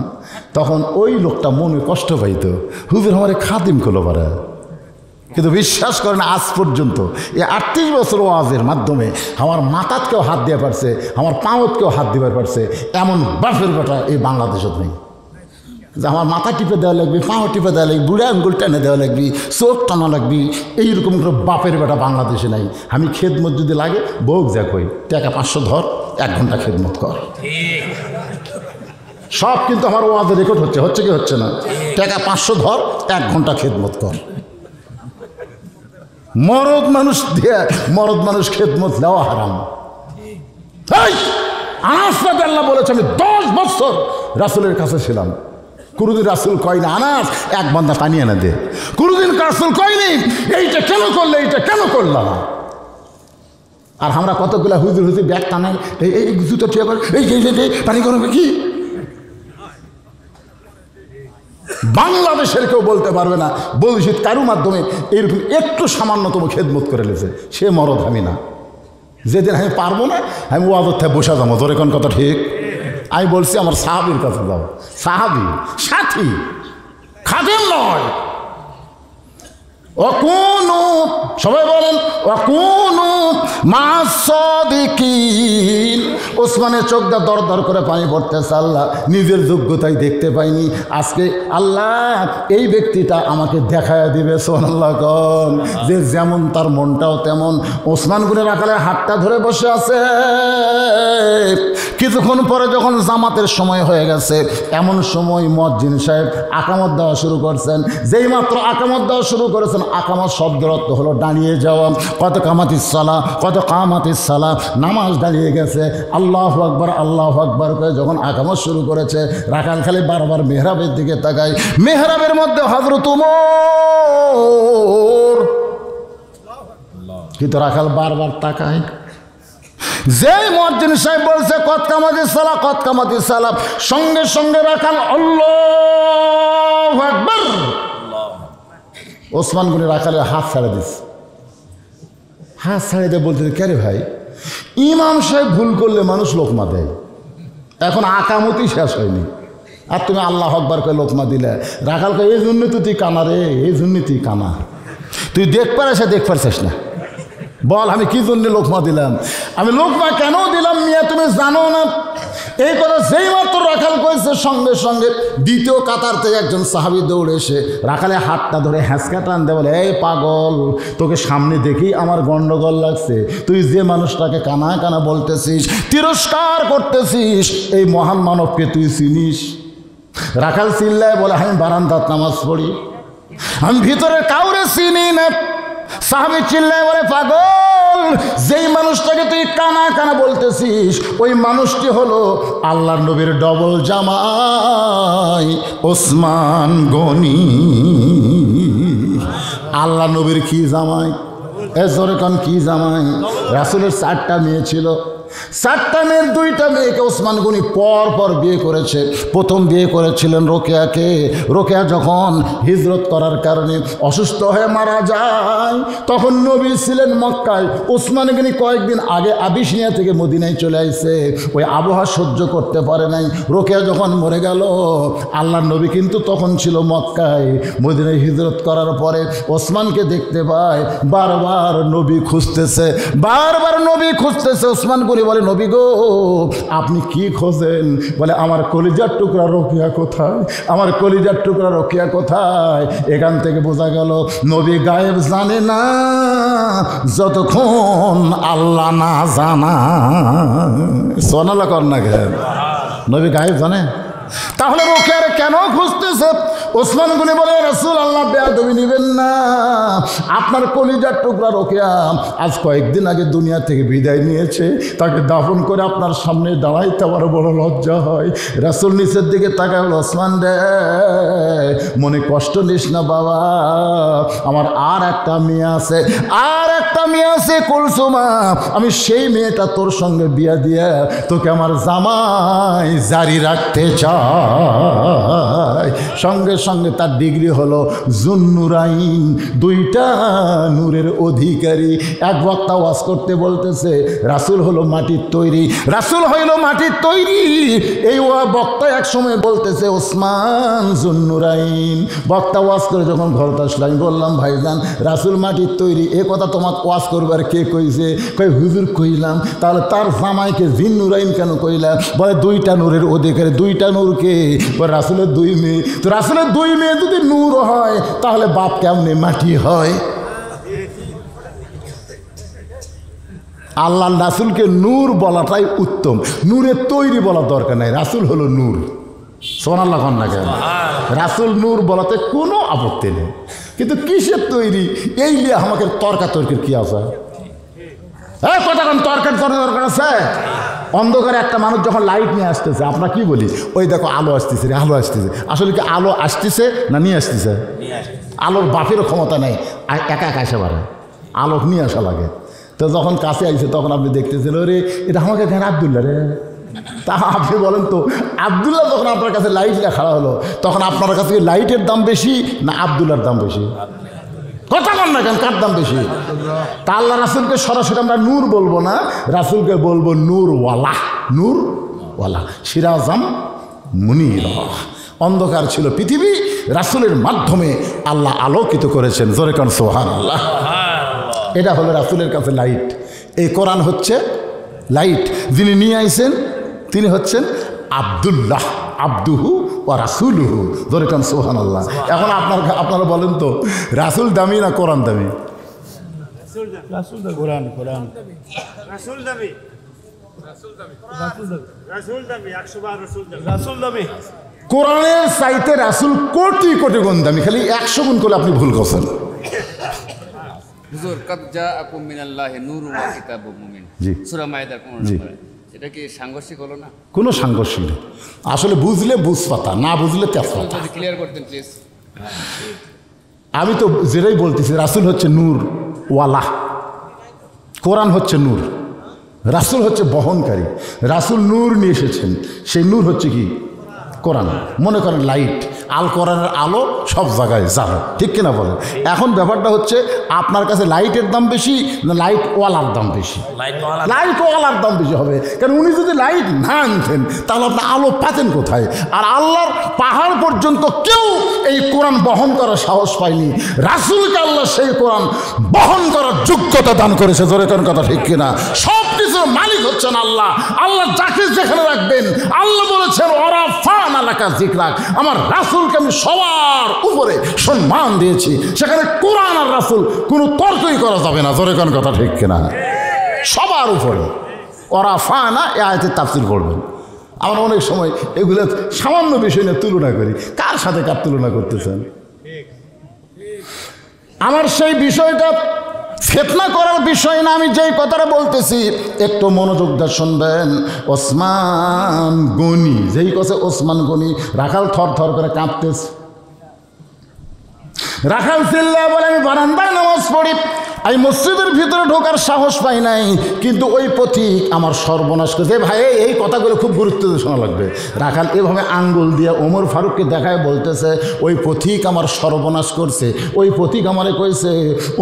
তখন ওই লোকটা মনে কষ্ট পাইতো, হুজুর আমার খাদেম করলো পারে। কিন্তু বিশ্বাস করেন, আজ পর্যন্ত এই 38 বছর ওয়াজের মাধ্যমে আমার মাথাতকেও হাত দেওয়া পারছে, আমার পাঁওতকেও হাত দিবার পারছে, এমন বাপের বেটা এই বাংলাদেশত নেই। যে আমার মাথা টিপে দেওয়া লাগবে, পাঁও টিপে দেওয়া লাগবে, বুড়া আঙ্গুল টেনে দেওয়া লাগবে, চোখ টানা লাগবে, এইরকম করে বাপের বেটা বাংলাদেশে নাই। আমি খেদমত যদি লাগে বউক যা কই, টাকা 500 ধর, 1 ঘন্টা খেদমত কর। সব কিন্তু আমার ওয়াজে রেকর্ড হচ্ছে, হচ্ছে কি হচ্ছে না? টাকা 500 ধর, 1 ঘন্টা খেদমত কর। মরদ মানুষ দিয়ে মরদ মানুষ খেদমত দেওয়া হারাম। আনাস রাদিয়াল্লাহু বলেছে, আমি 10 বছর রাসূলের কাছে ছিলাম। কোনোদিন রাসূল কয় না, আনাস 1 বান্দা পানি এনে দে। কোনোদিন রাসূল কয়নি এইটা কেন করলে, এইটা কেন করলা না। আর আমরা কতগুলা হুজুর হুজুর ব্যাগ টানাই, এই জুতো ঠিক করে এই পানি গরমে কি বাংলাদেশের কেউ বলতে পারবে না বলছিত কারুর মাধ্যমে এরকম একটু সামান্যতম খেদমত করে লেছে সে মরদ। আমি না, যেদিন আমি পারবো না আমি ওয়াজের থেকে বসা যাবো। তোর এখন কথা ঠিক। আমি বলছি আমার সাহাবীর কাছে যাবো, সাহাবী সাথী খাদেম নয়। অকুনু সবাই বলেন অকুনু মা'আস সাদিকিন। ওসমানের চোখ দিয়ে দর দর করে পানি পড়তেছে। আল্লাহ নিজের যোগ্যতাই দেখতে পাইনি, আজকে আল্লাহ এই ব্যক্তিটা আমাকে দেখায় দিবে। সুবহানাল্লাহ কোন যে যেমন তার মনটাও তেমন। ওসমান গুনে রাখালে হাতটা ধরে বসে আছে। কিছুক্ষণ পরে যখন জামাতের সময় হয়ে গেছে, এমন সময় মুয়াজ্জিন সাহেব আকামত দেওয়া শুরু করছেন। যেই মাত্র আকামত দেওয়া শুরু করেছেন, আকামত শব্দের অর্থ হলো দাঁড়িয়ে যাওয়া। কত কামাতিস সালাহ, কত কামাতিস সালাহ, নামাজ দাঁড়িয়ে গেছে। আল্লাহু আকবার আল্লাহু আকবার করে যখন আকামত শুরু করেছে, রাখাল খালি বারবার মেহরাবের দিকে তাকায়। মেহরাবের মধ্যে হযরত ওমর, কিন্তু রাখাল বারবার তাকায়। যেই মুয়াজ্জিন সাহেব বলছে কত কামাতিস সালাহ কত কামাতিস সালাহ, সঙ্গে সঙ্গে রাখাল আল্লাহু আকবার। ওসমান গনি রাখালের হাত ছাড়ে দিচ্ছে। হাত ছাড়ে দিয়ে বলতে, কে রে ভাই, ইমাম সাহেব ভুল করলে মানুষ লোকমা দেয়, এখন আকামতি শেষ হয়নি আর তুমি আল্লাহ আকবার করে লোকমা দিলে। রাখালকে এই জন্য তো তুই কানা রে, এই জন্য তুই কানা, তুই দেখ পারিস দেখ পারছিস না, বল আমি কি জন্য লোকমা দিলাম, আমি লোকমা কেন দিলাম মিয়া তুমি জানো না। এই কথা যেই মাত্র রাখাল করেছে, সঙ্গে সঙ্গে দ্বিতীয় কাতার থেকে একজন সাহাবী দৌড়ে এসে রাখালে হাতটা ধরে হ্যাঁচকা টান দেয়, বলে এই পাগল, তোকে সামনে দেখেই আমার গন্ডগোল লাগছে, তুই যে মানুষটাকে কানা কানা বলতেছিস, তিরস্কার করতেছিস, এই মহান মানবকে তুই চিনিস? রাখাল চিল্লায় বলে, আমি বারান্দাত নামাজ পড়ি, আমি ভিতরে কাউরে চিনি না। সাহাবী চিল্লায় বলে, পাগল, যেই মানুষটাকে তুই কানা কানা বলতেছিস, ওই মানুষটি হলো আল্লাহর নবীর ডবল জামাই ওসমান গনি। আল্লাহ নবীর কি জামাই? জোরে কান কি জামাই? রাসূলের 4টা মেয়ে ছিল, 4টা মেয়ের 2টা মেয়েকে ওসমান গনি পর পর বিয়ে করেছে। প্রথম বিয়ে করেছিলেন রোকেয়াকে। রোকেয়া যখন হিজরত করার কারণে অসুস্থ হয়ে মারা যায়, তখন নবী ছিলেন মক্কায়। ওসমান গনি কয়েকদিন আগে আবিসিনিয়া থেকে মদিনায় চলে আসছে, ওই আবহাওয়া সহ্য করতে পারে নাই। রোকেয়া যখন মরে গেল, আল্লাহর নবী কিন্তু তখন ছিল মক্কায়। মদিনায় হিজরত করার পরে ওসমানকে দেখতে পায়, বারবার নবী খুঁজতেছে, বারবার নবী খুঁজতেছে। ওসমান গনি বলে, নবী গো, আপনি কি খোঁজেন? বলে, আমার কলিজার টুকরা রোকেয়া কোথায়, আমার কলিজার টুকরা রোকেয়া কোথায়? এখান থেকে বোঝা গেল নবী গায়েব জানে না যতক্ষণ আল্লাহ না জানা। সোনালা কর না কেন, নবী গায়েব জানে? তাহলে রোকেয়ারে কেন খুঁজতেছে? ওসমান গনি বলে, রাসূল আল্লাহ বেয়াদবি নেবেন না, আপনার কলিজার টুকরা রোকেয়া আজ কয়েকদিন আগে দুনিয়া থেকে বিদায় নিয়েছে, তাকে দাফন করে আপনার সামনে দাঁড়াইতে আমার বড় লজ্জা হয়। রাসূল নিচের দিকে তাকায়, ওসমান রে, মনে কষ্ট নিস না বাবা, আমার আর একটা মেয়ে আছে, আর একটা মেয়ে আছে কুলসুমা, আমি সেই মেয়েটা তোর সঙ্গে বিয়া দিয়ে তোকে আমার জামাই জারি রাখতে চাই। সঙ্গে সঙ্গে তার ডিগ্রি হলো জুন্নুরাইন, 2টা নূরের অধিকারী। এক বক্তা ওয়াজ করতে বলতেছে, রাসূল হলো মাটির তৈরি, রাসূল হইল মাটির তৈরি। এই বক্তা এক সময় বলতেছে ওসমান জুন্নুরাইন। বক্তা ওয়াজ করে যখন ঘরতে আসলো, আমি বললাম, ভাইজান, রাসূল মাটির তৈরি, এ কথা তোমাকে ওয়াজ করবার কে কইছে? কই হুজুর কইলাম। তাহলে তার জামাইকে জিন্নুরাইন কেন কইলাম? বলে 2টা নূরের অধিকারী। 2টা নূরকে? বলে রাসূলের 2 মেয়ে। তো রাসূলের 2 মেয়ে যদি নূর হয়, তাহলে বাপ কেমনে মাটি হয়? আল্লাহ রাসূলকে নূর বলাটাই উত্তম, নূরের তৈরি বলার দরকার নাই। রাসূল হলো নূর। সুবহানাল্লাহ কন না কেন? রাসূল নূর বলাতে কোনো আপত্তি নেই, কিন্তু কিসের তৈরি এই নিয়ে আমাকে তর্কাতর্কির কি আছে? হ্যাঁ, কথা কোন তর্কের দরকার আছে? অন্ধকারে একটা মানুষ যখন লাইট নিয়ে আসতেছে, আমরা কি বলি? ওই দেখো আলো আসতেছে রে, আলো আসতেছে। আসলে কি আলো আসতেছে না নিয়ে আসতেছে? আলোর বাপেরও ক্ষমতা নেই, আর একা একা এসে পারে, আলো নিয়ে আসা লাগে। তো তো যখন কাছে আইছে তখন আপনি দেখতেছেন ওরে এটা আমাকে কেন আবদুল্লাহ রে। তা আপনি বলেন তো আবদুল্লাহ যখন আপনার কাছে লাইট খাড়া হলো তখন আপনার কাছে লাইটের দাম বেশি না আবদুল্লার দাম বেশি? কথা বল না কেন, কার দাম বেশি? তা আল্লাহ রাসূলকে সরাসরি আমরা নূর বলবো না, রাসূলকে বলবো নূরওয়ালা। নূরওয়ালা সিরাজাম মুনীরা। অন্ধকার ছিল পৃথিবী, রাসূলের মাধ্যমে আল্লাহ আলোকিত করেছেন। জোরে কান সুবহানাল্লাহ। এটা হলো রাসূলের কাছে লাইট। এই কোরআন হচ্ছে লাইট। যিনি নিয়ে আইছেন তিনি হচ্ছেন আব্দুল্লাহ, আব্দুহু ওয়া রাসূলুহু। জোরে কান সুবহানাল্লাহ। এখন আপনারা বলেন তো রাসূল দামি না কোরআন দামি? রাসূল দামি। কোরআন রাসূল দামি। রাসূল দামি 100 রাসূল দামি। রাসূল দামি। কোরআনের চাইতে রাসূল কোটি কোটি গুণ দামি। খালি 100 গুণ করে আপনি ভুল করছেন। হুজুর কাদ জাআকুম মিনাল্লাহি নূরুন ওয়া কিতাবুম মুবিন। জি। সূরা মায়েদার 15 নম্বরে। এটা কি সাংঘর্ষিক হলো না? কোনো সাংঘর্ষিক নেই। আসলে বুঝলে বুঝপাতা, না বুঝলে তেজপাতা। যদি ক্লিয়ার করতেন প্লিজ। আমি তো যেটাই বলতেছি রাসূল হচ্ছে নূরওয়ালা, কোরআন হচ্ছে নূর, রাসূল হচ্ছে বহনকারী। রাসূল নূর নিয়ে এসেছেন, সেই নূর হচ্ছে কি? কোরআন। মনে করেন লাইট, আল কোরআনের আলো সব জায়গায় যাবে, ঠিক কিনা বলেন? এখন ব্যাপারটা হচ্ছে আপনার কাছে লাইটের দাম বেশি না লাইটওয়ালার দাম বেশি? লাইটওয়ালার দাম বেশি হবে, কারণ উনি যদি লাইট না আনতেন তাহলে আপনি আলো পাতেন কোথায়? আর আল্লাহর পাহাড় পর্যন্ত কেউ এই কোরআন বহন করার সাহস পায়নি, রাসূলকে আল্লাহ সেই কোরআন বহন করার যোগ্যতা দান করেছে। জোরে কোন কথা ঠিক কিনা? সব কিছুর মালিক হচ্ছেন আল্লাহ। আল্লাহ যাকে যেখানে রাখবেন, আল্লাহ বলেছেন ওয়ারাফা'না লাকা যিকরাক, আমার রাসূলকে আমি সবার উপরে সম্মান দিয়েছি। সেখানে কোরআন আর রাসূল কোনো তর্কই করা যাবে না। জোরে কোন কথা ঠিক কিনা? সবার উপরে ওয়ারাফা'না এই আয়াতের তাফসীর করবেন। আমরা অনেক সময় এগুলো সামান্য বিষয় নিয়ে তুলনা করি। কার সাথে কার তুলনা করতেছেন? আমার সেই বিষয়টা ফিতনা করার বিষয় না, আমি যেই কথাটা বলতেছি একটু মনোযোগ দিয়ে শুনবেন। ওসমান গনি, যেই কথা ওসমান গনি, রাখাল থর থর করে কাঁপতেছে। রাখাল চিল্লায় বলে আমি বারান্দায় নামাজ পড়ি, আমি মসজিদের ভিতরে ঢোকার সাহস পাই নাই, কিন্তু ওই পথিক আমার সর্বনাশ করেছে। ভাই এই কথাগুলো খুব গুরুত্ব দিয়ে শোনা লাগবে। রাখাল এভাবে আঙ্গুল দিয়ে ওমর ফারুককে দেখায় বলতেছে ওই পথিক আমার সর্বনাশ করছে, ওই পথিক আমারে কইছে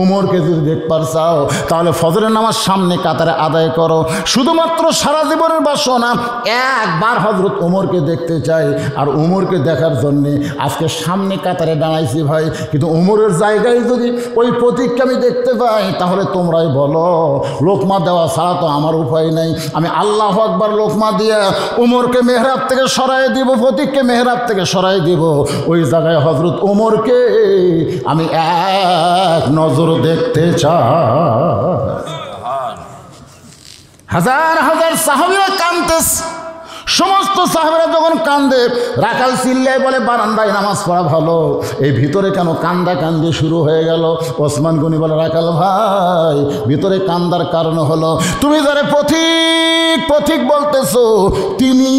ওমরকে যদি দেখবার চাও তাহলে ফজরের নামাজ সামনে কাতারে আদায় করো। শুধুমাত্র সারা জীবনের বাসনা একবার হযরত ওমরকে দেখতে চাই, আর ওমরকে দেখার জন্যে আজকে সামনে কাতারে দাঁড়াইছি ভাই, কিন্তু ওমরের জায়গায় যদি ওই পথিককে আমি দেখতে পাই তাহলে তোমরাই বলো লোকমা দেওয়া ছাড়া তো আমার উপায় নাই। আমি আল্লাহু আকবার লোকমা দিয়ে ওমরকে মেহরাব থেকে সরাই দিব, ফতিককে মেহরাব থেকে সরাই দিব। ওই জায়গায় হযরত ওমরকে আমি এক নজর দেখতে চাই। হাজার হাজার সাহাবীরা কাঁদতেছে। সমস্ত সাহাবীরা যখন কান্দে, রাখাল চিল্লায় বলে বারান্দায় নামাজ পড়া ভালো, এই ভিতরে কেন কান্দা কান্দি শুরু হয়ে গেল? ওসমান গনি বলে রাখাল ভাই, ভিতরে কান্দার কারণ হলো তুমি যারা পথিক পথিক বলতেছো তিনি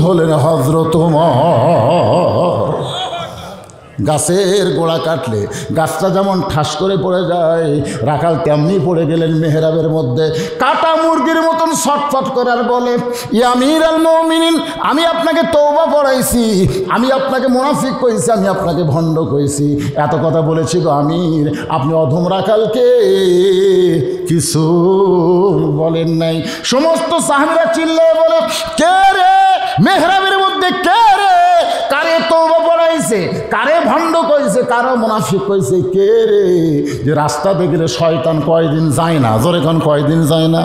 হলেন হযরত ওমর। গাছের গোড়া কাটলে গাছটা যেমন ঠাস করে পড়ে যায়, রাখাল তেমনি পড়ে গেলেন মেহরাবের মধ্যে, কাটা মুরগির মতন ছটফট করে আর বলে ইয়া আমিরুল মুমিনিন, আমি আপনাকে তওবা পড়াইছি, আমি আপনাকে মুনাফিক কইছি, আমি আপনাকে ভণ্ড কইছি, এত কথা বলেছি গো আমির, আপনি অধম রাখালকে কিছু বলেন নাই। সমস্ত সাহাবীরা চিল্লায় বলে কে রে মেহরাবের মধ্যে, কে রে, কারে তওবা পড়াইছে, কারে ভণ্ড কইছে, কারো মুনাফিক কইছে, কে রে? যে রাস্তাতে গেলে শয়তান কয়দিন যায় না, জোরে কোন কয়দিন যায় না,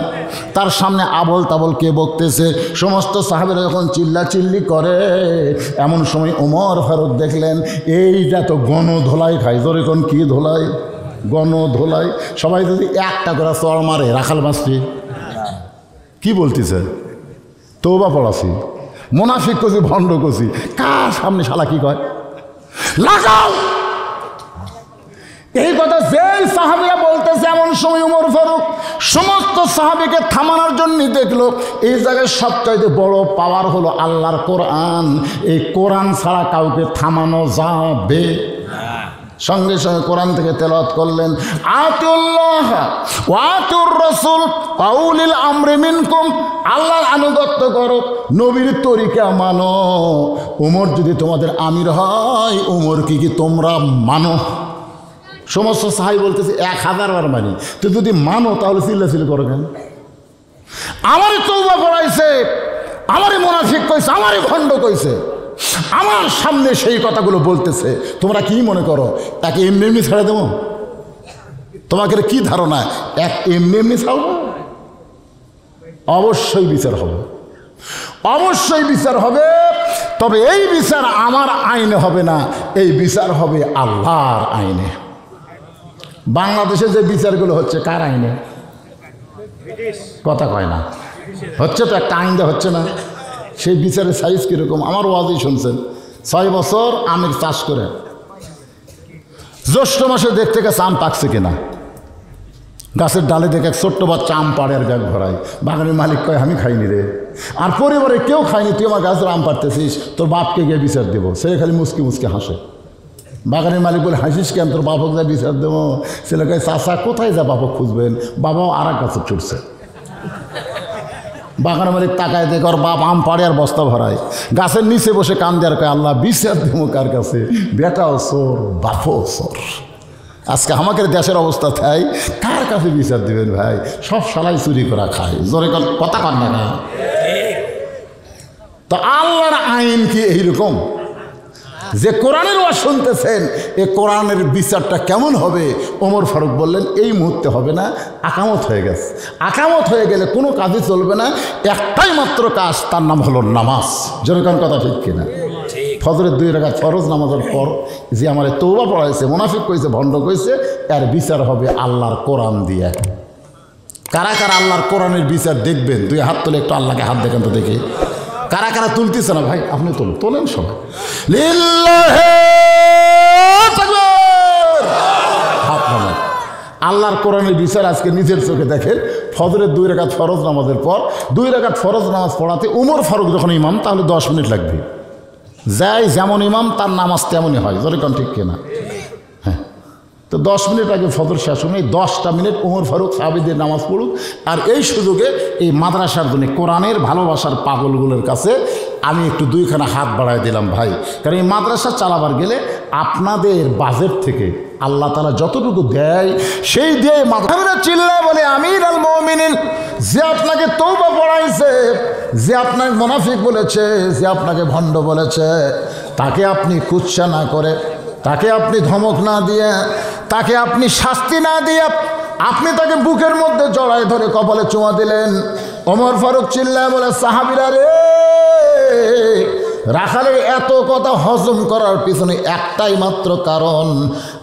তার সামনে আবল তাবল কে বকতেছে। সমস্ত সাহাবীরা যখন চিল্লা চিল্লি করে, এমন সময় ওমর ফারুক দেখলেন এইটা তো গণধোলাই খায়। জোরে কোন কি ধোলাই? গণধোলাই। সবাই যদি একটা করে চড় মারে রাখাল মাছটি কি বলতেছে? তওবা পড়াছি, মুনাফিক কছি, ভণ্ড কছি, কার সামনে শালা কি কয় লাগাও। এই কথা যেই সাহাবীরা বলতেছে, এমন সময় ওমর ফারুক সমস্ত সাহাবীকে থামানোর জন্য দেখলো এই জায়গায় সবচাইতে বড় পাওয়ার হলো আল্লাহর কোরআন। এই কোরআন ছাড়া কাউকে থামানো যাবে। সঙ্গে সঙ্গে কোরআন থেকে তেলাওয়াত করলেন, আতিউল্লাহ ওয়া আতিউর রাসূল ওয়া উলিল আমরি মিনকুম, আল্লাহর আনুগত্য করো, নবীর তরিকা মানো। উমর যদি তোমাদের আমির হয়, উমর কি তোমরা মানো? সমস্ত সাহাবী বলতেছে 1000 বার মানি। তো যদি মানো তাহলে চিল্লাচিল্লি করো কেন? আমারই তওবা পড়াইছে, আমারই মুনাফিক কইছে, আমারই ভণ্ড কইছে, আমার সামনে সেই কথাগুলো বলতেছে, তোমরা কি মনে করো তাকে এমনি এমনি ছেড়ে দেবো? তোমাকে কি ধারণা এক এমনি এমনি ছাড়বো? অবশ্যই বিচার হবে, অবশ্যই বিচার হবে। তবে এই বিচার আমার আইনে হবে না, এই বিচার হবে আল্লাহর আইনে। বাংলাদেশে যে বিচারগুলো হচ্ছে কার আইনে? কথা কয় না, হচ্ছে তো একটা আইন দেওয়া হচ্ছে না। সেই বিচারের সাইজ কীরকম? আমার ওয়াজই শুনছেন, 6 বছর আমের চাষ করে জ্যৈষ্ঠ মাসে দেখতে গেছে আম পাকছে কিনা, গাছের ডালে দেখে এক ছোট্ট বাচ্চা আম পাড়ে আর ব্যাগ ভরায়। বাগানের মালিক কয় আমি খাইনি রে, আর পরিবারে কেউ খায়নি, তুই আমার গাছের আম পাড়তেছিস, তোর বাপকে গিয়ে বিচার দেবো। সে খালি মুসকি মুসকি হাসে। বাগানের মালিক বলে হাসিস কেন, তোর বাপক যা বিচার দেবো। ছেলে কয় চাচা কোথায় যা বাপক খুঁজবেন, বাবাও আর এক গাছে ছুটছে। বাগানের মালিক তাকায় দেখে ওর বাপ আম পাড়ে আর বস্তা ভরায়, গাছের নিচে বসে কান দেওয়ার কয় আল্লাহ বিচার দেবো কার কাছে? বেটাও চোর, বাপও চোর। আজকে আমাদের দেশের অবস্থা তাই, কার কাছে বিচার দিবেন ভাই? সব শালাই চুরি করা খায়, জোরে কথা কন না। তো আল্লাহর আইন কি এইরকম যে কোরআনের ওয়াজ শুনতেছেন, এই কোরআনের বিচারটা কেমন হবে? ওমর ফারুক বললেন এই মুহূর্তে হবে না, আকামত হয়ে গেছে। আকামত হয়ে গেলে কোনো কাজই চলবে না, একটাই মাত্র কাজ, তার নাম হলো নামাজ। যেরকম কথা ঠিক কিনা? ফজরের 2 রাকাত ফরজ নামাজের পর যে আমার তওবা পড়াইছে, মুনাফিক কইছে, ভণ্ড কইছে, এর বিচার হবে আল্লাহর কোরআন দিয়ে। কারা কারা আল্লাহর কোরআনের বিচার দেখবেন? 2 হাত তুলে একটু আল্লাহকে হাত দেখেন তো দেখি। কারা কারা তুলতেছে না ভাই? আপনি তোলেন সবাই। লিল্লাহি তাকবীর। হাত নামান। আল্লাহর কোরআনের বিচার আজকে নিজের চোখে দেখেন। ফজরের 2 রাকাত ফরজ নামাজের পর 2 রাকাত ফরজ নামাজ পড়াতে উমর ফারুক যখন ইমাম, তাহলে 10 মিনিট লাগবে। যাই যেমন ইমাম তার নামাজ তেমনই হয়, যেরকম ঠিক কিনা? হ্যাঁ, তো 10 মিনিট আগে ফজর শেষ হবে, 10টা মিনিট উমর ফারুক সাহাবীদের নামাজ পড়ুক। আর এই সুযোগে এই মাদ্রাসার জন্য কোরআনের ভালোবাসার পাগলগুলোর কাছে আমি একটু 2খানা হাত বাড়ায় দিলাম ভাই। কারণ এই মাদ্রাসা চালাবার গেলে আপনাদের বাজেট থেকে আল্লাহ তাআলা যতটুকু দেয় সেই দিয়ে মাদ্রাসা চিল্লায় বলে আমিরুল মুমিনিন, যে আপনাকে তওবা পড়াইছে, যে আপনাকে মুনাফিক বলেছে, যে আপনাকে ভণ্ড বলেছে, তাকে আপনি কুৎসা না করে, তাকে আপনি ধমক না দিয়ে, তাকে আপনি শাস্তি না দিয়ে আপনি তাকে বুকের মধ্যে জড়ায় ধরে কপালে চুমা দিলেন। ওমর ফারুক চিল্লায় বলে সাহাবীরা রে, রাখালের এত কথা হজম করার পিছনে একটাই মাত্র কারণ,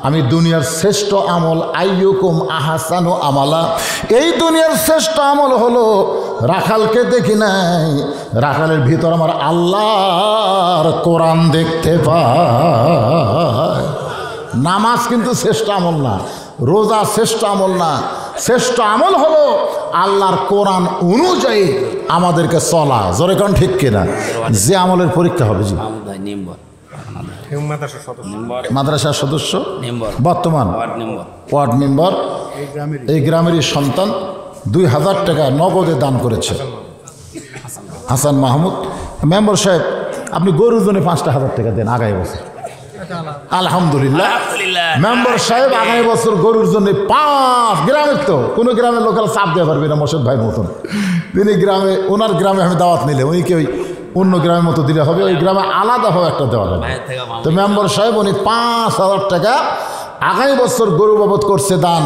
আমি দুনিয়ার শ্রেষ্ঠ আমল আইয়ুকুম আহসানু আমালা, এই দুনিয়ার শ্রেষ্ঠ আমল হলো রাখালকে দেখি নাই, রাখালের ভিতর আমার আল্লাহর কোরআন দেখতে পায়। নামাজ কিন্তু শ্রেষ্ঠ আমল না, রোজা শ্রেষ্ঠ আমল না, শ্রেষ্ঠ আমল হলো আল্লাহর কোরআন অনুযায়ী আমাদেরকে চলা। জোরে কোন ঠিক কিনা? যে আমলের পরীক্ষা হবে। জি, মাদ্রাসার সদস্য, বর্তমান ওয়ার্ড মেম্বার, এই গ্রামেরই সন্তান, 2000 টাকা নগদে দান করেছে হাসান মাহমুদ। মেম্বার সাহেব আপনি গরুর জন্য 5,000 টাকা দেন আগামী বছর। আলহামদুলিল্লাহ, মেম্বার সাহেব আগামী বছর গরুর জন্য 5 গ্রামের, তো কোনো গ্রামের লোকেরা চাপ দেওয়া পারবে না মোর্শেদ ভাই মতন। তিনি গ্রামে, ওনার গ্রামে আমি দাওয়াত নিলে উনি কি ওই অন্য গ্রামের মতো দিলে হবে? ওই গ্রামে আলাদাভাবে একটা দেওয়া যাবে। তো মেম্বার সাহেব উনি 5,000 টাকা আগামী বছর গরু বাবদ করছে দান।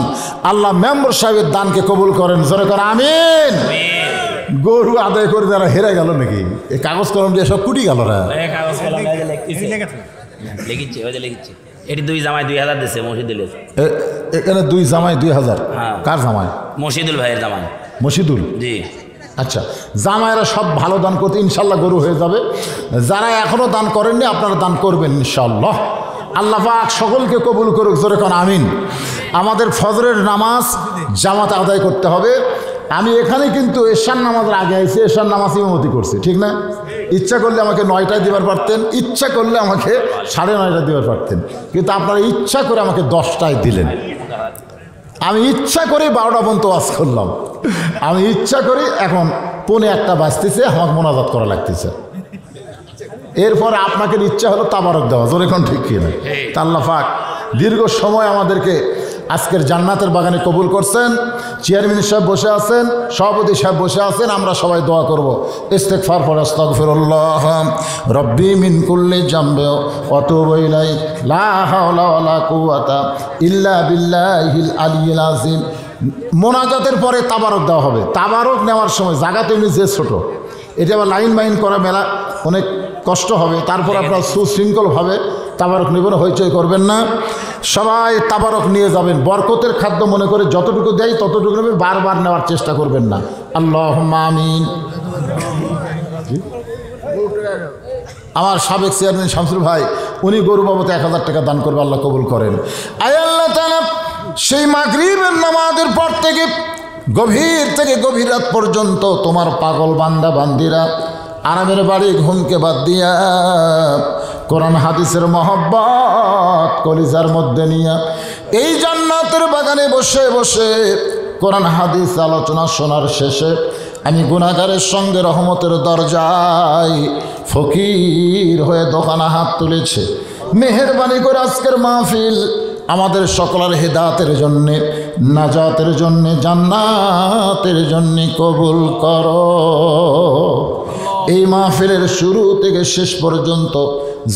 আল্লাহ মেম্বার সাহেবের দানকে কবুল করেন। জোরে করে আমিন। গরু আদায় করে যারা হেরে গেল নাকি? এই কাগজ কলম দিয়ে সব কুটি গেল না। লিখেছে, ওই যে লিখেছে, এটি 2 জামাই 2000 দিয়েছে, মসজিদুল। এখানে 2 জামাই 2000। কার জামাই? মসজিদুল ভাইয়ের জামাই। মসজিদুল? জি। আচ্ছা, জামাইরা সব ভালো দান করতে ইনশাল্লাহ গরু হয়ে যাবে। যারা এখনো দান করেননি আপনারা দান করবেন ইনশাল্লাহ। আল্লাহ পাক সকলকে কবুল করুক। জোরে কোন আমিন। আমাদের ফজরের নামাজ জামাতে আদায় করতে হবে। আমি এখানে কিন্তু এশার নামাজের আগে আইছি, এশার নামাজ ইমামতি করছি, ঠিক না? ইচ্ছা করলে আমাকে 9টায় দিবার পারতেন, ইচ্ছা করলে আমাকে 9:30টায় দিবার পারতেন, কিন্তু আপনারা ইচ্ছা করে আমাকে 10টায় দিলেন। আমি ইচ্ছা করে 12টা পর্যন্ত ওয়াজ করলাম, আমি ইচ্ছা করি এখন 1:45 বাজতেছে, আমাকে মোনাজাত করা লাগতেছে। এরপরে আপনাকে ইচ্ছা হলো তাবারক দেওয়া, জোরে কোন ঠিক কিনা? তা আল্লাহ পাক দীর্ঘ সময় আমাদেরকে আজকের জান্নাতের বাগানে কবুল করছেন। চেয়ারম্যান সাহেব বসে আছেন, সভাপতি সাহেব বসে আছেন, আমরা সবাই দোয়া করব। ইস্তেগফার পড়ে আস্তাগফিরুল্লাহ রব্বি মিন কুল্লি জামবি ওয়া তুবু ইলাইহি লা হাওলা ওয়ালা কুওয়াতা ইল্লা বিল্লাহিল আলিয়্যিল আযীম। মোনাজাতের পরে তাবারক দেওয়া হবে। তাবারক নেওয়ার সময় জায়গাতে এমনি যে ছোট, এটা আবার লাইন বাইন করা মেলা অনেক কষ্ট হবে। তারপর আপনার সুশৃঙ্খলভাবে তাবারক নেবেন, হইচই করবেন না, সবাই তাবারক নিয়ে যাবেন। বরকতের খাদ্য মনে করে যতটুকু দেয় ততটুকু নেবেন, বারবার নেওয়ার চেষ্টা করবেন না। আল্লাহুম্মা আমিন। আমার সাবেক চেয়ারম্যান শামসুল ভাই, উনি গরু বাবদ 1000 টাকা দান করবে, আল্লাহ কবুল করেন। আয় আল্লাহ তাআলা, সেই মাগরিবের নামাজের পর থেকে গভীর রাত পর্যন্ত তোমার পাগল বান্দা বান্দিরা আরামের বাড়ি ঘুমকে বাদ দিয়া কোরআন হাদিসের মহব্বত কলিজার মধ্যে নিয়া এই জান্নাতের বাগানে বসে বসে কোরআন হাদিস আলোচনা শোনার শেষে আমি গুনাহগারের সঙ্গে রহমতের দরজায় ফকির হয়ে দোকানে হাত তুলেছে। মেহেরবানি করে আজকের মাহফিল আমাদের সকলের হেদায়েতের জন্যে, নাজাতের জন্যে, জান্নাতের জন্যে কবুল করো। এই মাহফিলের শুরু থেকে শেষ পর্যন্ত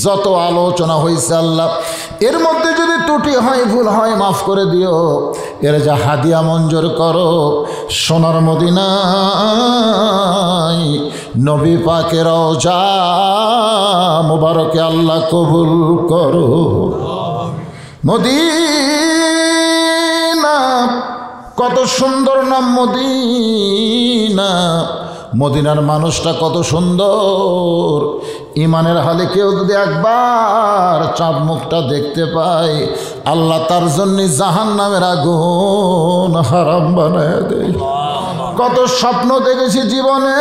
যত আলোচনা হয়েছে আল্লাহ, এর মধ্যে যদি ত্রুটি হয়, ভুল হয়, মাফ করে দিও। এর যা হাদিয়া মঞ্জুর করো। সোনার মদিনায় নবী পাকের রওজা মুবারকে আল্লাহ কবুল করো। মদিনা কত সুন্দর নাম, মদিনা, মদিনার মানুষটা কত সুন্দর। ইমানের হালে কেউ যদি একবার চাঁদ মুখটা দেখতে পায়, আল্লাহ তার জন্য জাহান্নামের আগুন হারাম বানায় দেয়। কত স্বপ্ন দেখেছি জীবনে,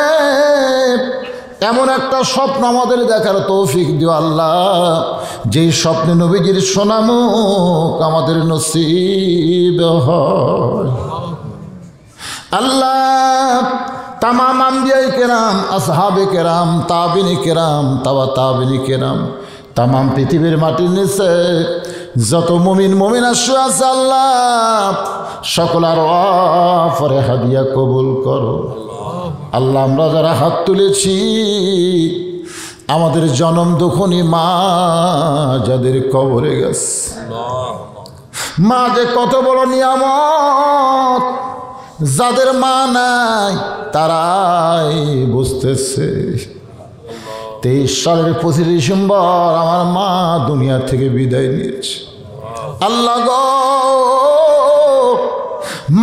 এমন একটা স্বপ্ন আমাদের দেখার তৌফিক দিও আল্লাহ, যেই স্বপ্নে নবীজির সোনামুখ আমাদের নসিব হয়। আল্লাহ তামাম আম্বিয়ায়ে কেরাম, আসহাবে কেরাম, তাবিনী কেরাম, তাবিনী কেরাম, তামাম পৃথিবীর মাটির নিচে যত মুমিন মুমিনা শুয়ে আছে আল্লাহ, সকলের ওয়াফরে হাদিয়া কবুল করো। আল্লাহ আমরা যারা হাত তুলেছি, আমাদের জনম দুঃখনি মা যাদের কবরে গেছে, মা যে কত বড় নিয়ামত, যাদের মা নাই তারাই বুঝতেছে। 23 সালের 25 ডিসেম্বর আমার মা দুনিয়া থেকে বিদায় নিয়েছে। আল্লাহ গো,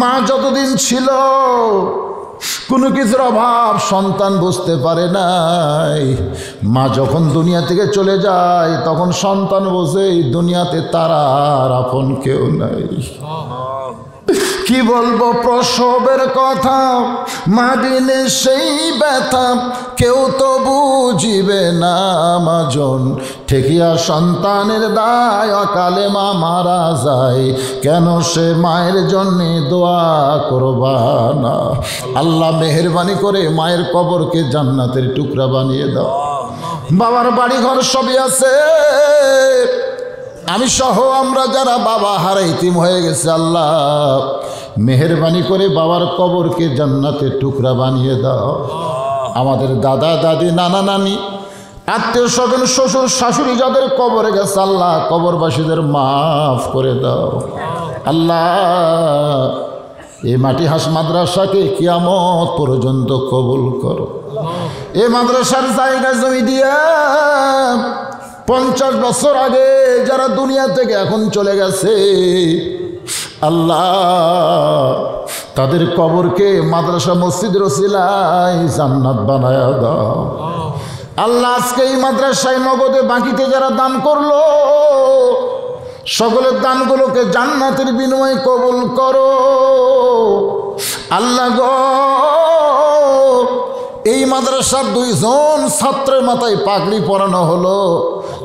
মা যতদিন ছিল কোনো কিছুর অভাব সন্তান বুঝতে পারে নাই। মা যখন দুনিয়া থেকে চলে যায় তখন সন্তান বোঝে এই দুনিয়াতে তারা আর আপন কেউ নাই। কি বলবো প্রসবের কথা, মা দিনে সেই ব্যথা কেউ তো বুঝিবে না। মাজন ঠেকিয়া সন্তানের দায়, অকালে মা মারা যায়, কেন সে মায়ের জন্যে দোয়া করবা না। আল্লাহ মেহেরবানি করে মায়ের কবরকে জান্নাতের টুকরা বানিয়ে দাও। বাবার বাড়ি ঘর সবই আছে, আমি সহ আমরা যারা বাবা হারাইতিম হয়ে গেছে, আল্লাহ মেহেরবানি করে বাবার কবরকে জান্নাতের টুকরা বানিয়ে দাও। আমাদের দাদা দাদি, নানা নানি, আত্মীয় স্বজন, শ্বশুর শাশুড়ি যাদের কবরে গেছে আল্লাহ কবরবাসীদের মাফ করে দাও। আল্লাহ এই মাটি হাস মাদ্রাসাকে কিয়ামত পর্যন্ত কবুল করো। এই মাদ্রাসার জায়গা জমি দিয়া 50 বছর আগে যারা দুনিয়া থেকে এখন চলে গেছে আল্লাহ, তাদের কবরকে মাদ্রাসা মসজিদের ওসিলায় জান্নাত বানায়া দাও। আল্লাহ আজকে এই মাদ্রাসায় নগদে বাকিতে যারা দান করলো, সকলের দানগুলোকে জান্নাতের বিনিময়ে কবুল করো। আল্লাহ গো, এই মাদ্রাসার 2 জন ছাত্রের মাথায় পাগড়ি পরানো হলো,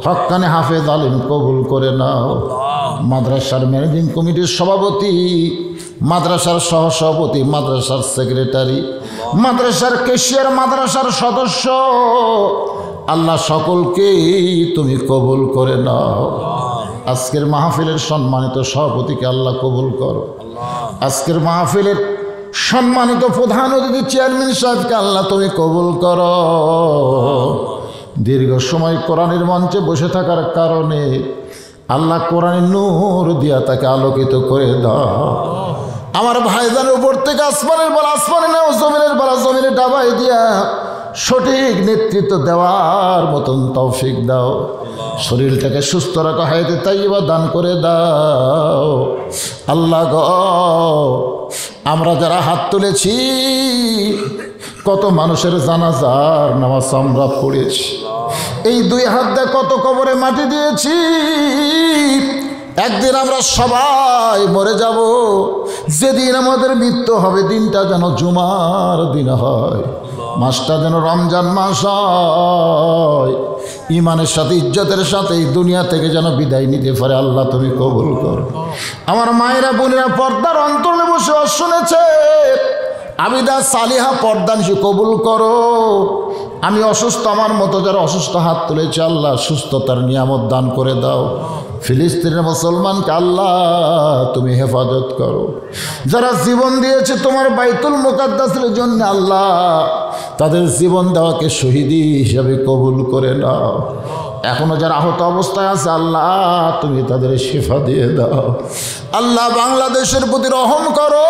হক্কানে হাফেজ আলিম কবুল করে নাও। মাদ্রাসার ম্যানেজিং কমিটির সভাপতি, মাদ্রাসার সহসভাপতি, মাদ্রাসার সেক্রেটারি, মাদ্রাসার ক্যাশিয়ার, মাদ্রাসার সদস্য, আল্লাহ সকলকেই তুমি কবুল করে নাও। আজকের মাহফিলের সম্মানিত সভাপতিকে আল্লাহ কবুল করো। আজকের মাহফিলের সম্মানিত প্রধান অতিথি চেয়ারম্যান সাহেবকে আল্লাহ তুমি কবুল করো। দীর্ঘ সময় কোরআনের মঞ্চে বসে থাকার কারণে আল্লাহ কোরআনের নূর দিয়া তাকে আলোকিত করে দাও। আমার ভাইজানের উপর থেকে আসমানের বলা আসমানে নাও, জমিনের বলা জমিনে ডাবাই দিয়া সঠিক নেতৃত্ব দেওয়ার মতন তৌফিক দাও। শরীরটাকে সুস্থ রাখা, হায়াতে তাইয়্যিবা দান করে দাও। আল্লাহ গো, আমরা যারা হাত তুলেছি, কত মানুষের জানাজার নামাজ আমরা পড়েছি। এই 2 হাত দিয়ে কত কবরে মাটি দিয়েছি। একদিন আমরা সবাই মরে যাব। যেদিন আমাদের মৃত্যু হবে, দিনটা যেন জুমার দিন হয়, মাসটা যেন রমজান মাস হয়। ইমানের সাথে, ইজ্জতের সাথে এই দুনিয়া থেকে যেন বিদায় নিতে পারে। আল্লাহ তুমি কবুল করো। আমার মায়েরা বোনেরা পর্দার অন্তরে বসে শুনেছে, আবিদা সালিহা পর্দা নিশি কবুল করো। আমি অসুস্থ, আমার মতো যারা অসুস্থ হাত তুলেছে, আল্লাহ সুস্থতার নিয়ামত দান করে দাও। ফিলিস্তিনের মুসলমানকে আল্লাহ তুমি হেফাজত করো। যারা জীবন দিয়েছে তোমার বাইতুল মুকাদ্দাসের জন্য, আল্লাহ তাদের জীবন দেওয়াকে শহীদি হিসাবে কবুল করে নাও। এখনো যারা আহত অবস্থায় আছে, আল্লাহ তুমি তাদের শিফা দিয়ে দাও। আল্লাহ বাংলাদেশের প্রতি রহম করো,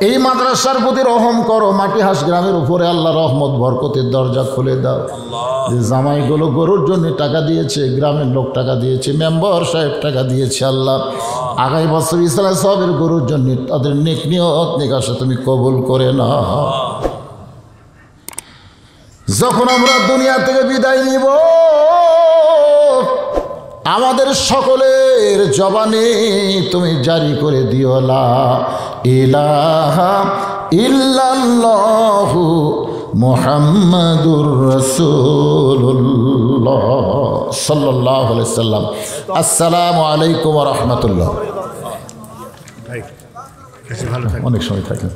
এই মাদ্রাসার প্রতি রহম করো। মাটিহাঁস গ্রামের উপরে আল্লাহ রহমত বরকতের দরজা খুলে দাও। যে জামাইগুলো গরুর জন্য টাকা দিয়েছে, গ্রামের লোক টাকা দিয়েছে, মেম্বার সাহেব টাকা দিয়েছে, আল্লাহ আগামী বছর ইসলাম সাহেবের গরুর জন্য তাদের নেক নিয়ত নিকাশে তুমি কবুল করে না। যখন আমরা দুনিয়া থেকে বিদায় নিব, আমাদের সকলের জবানে তুমি জারি করে দিও লা ইলাহা ইল্লাল্লাহু মুহাম্মাদুর রাসূলুল্লাহ সাল্লাল্লাহু আলাইহি সাল্লাম। আসসালামু আলাইকুম ওয়া রাহমাতুল্লাহ। ভাই, ভালো থাকবেন। অনেক সময় থাকে।